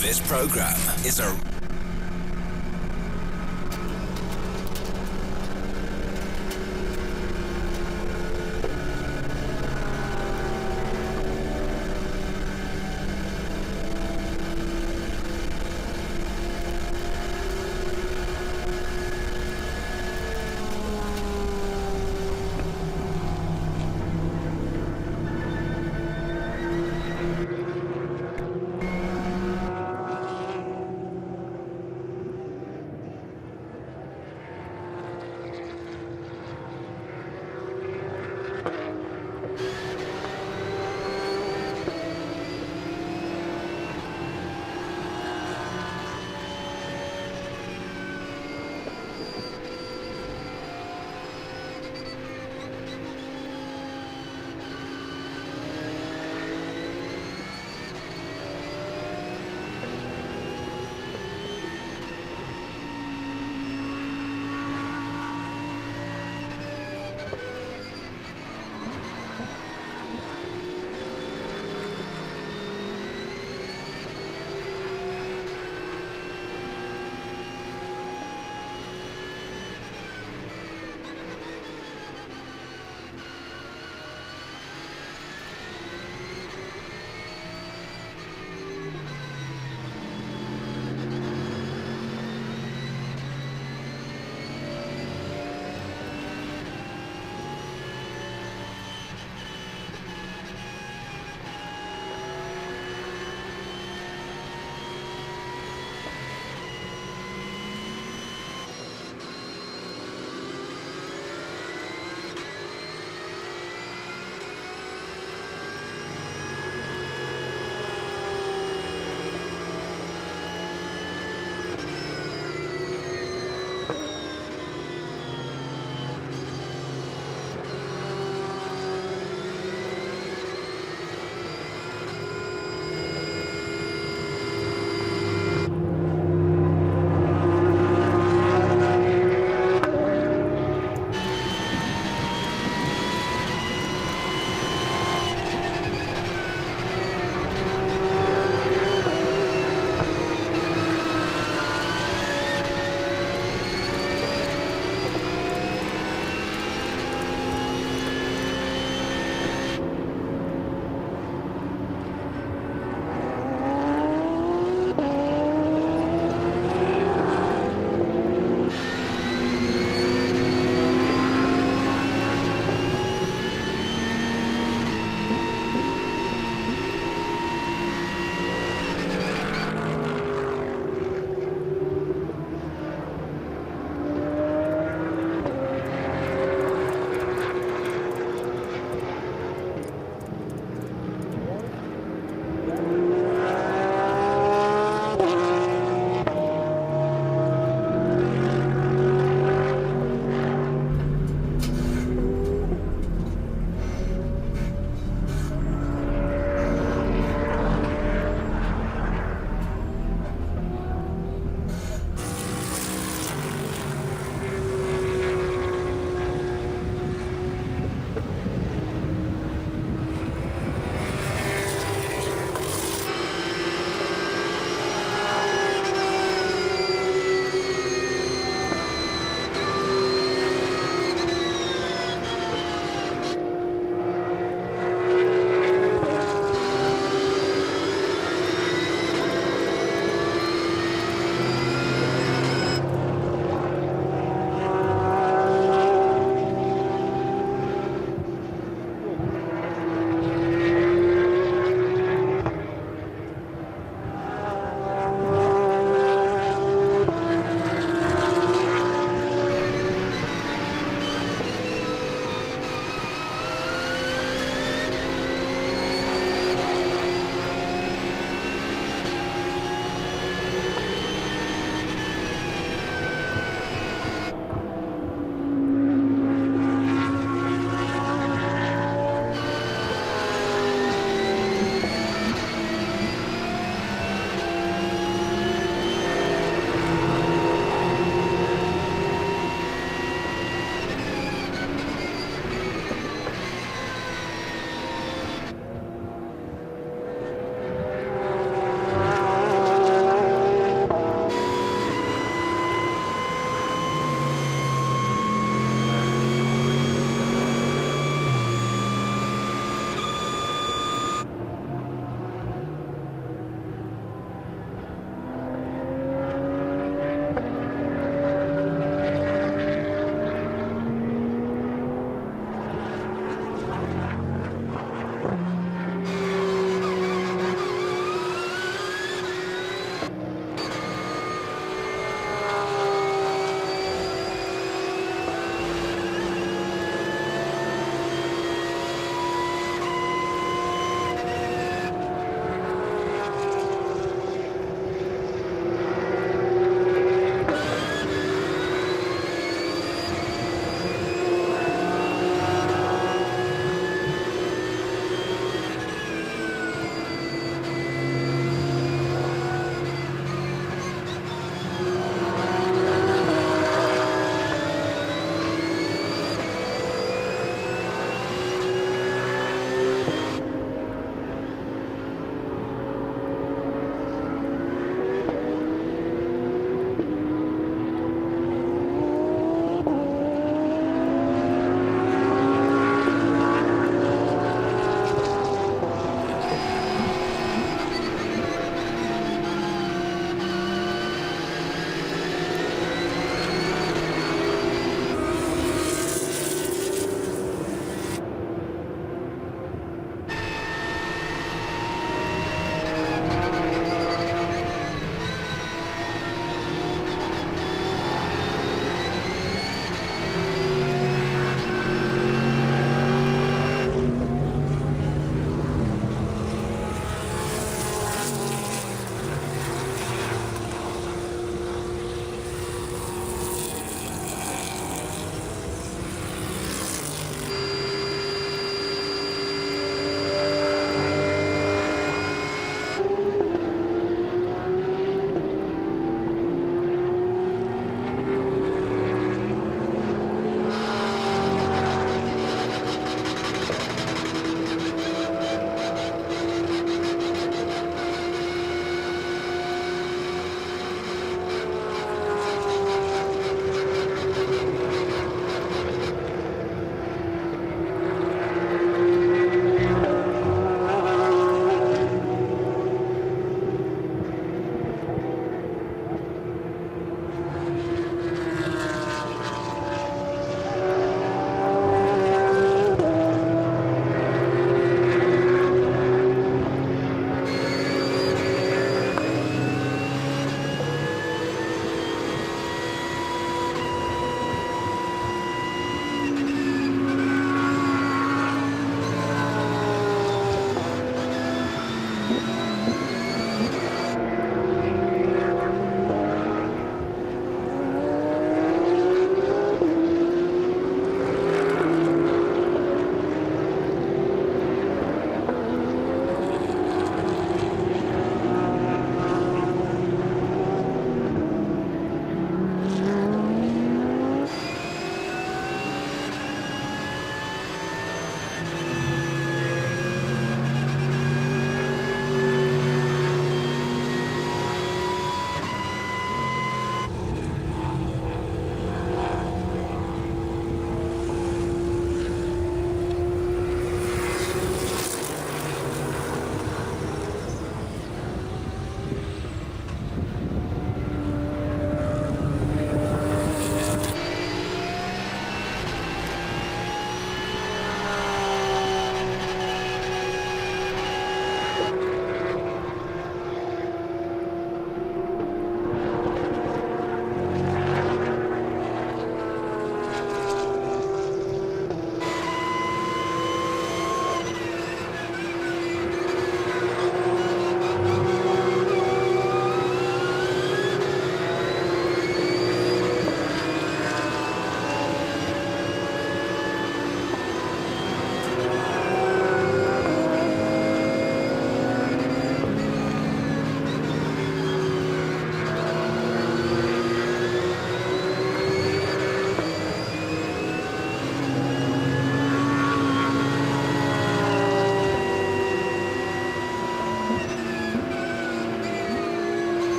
S8: This program is a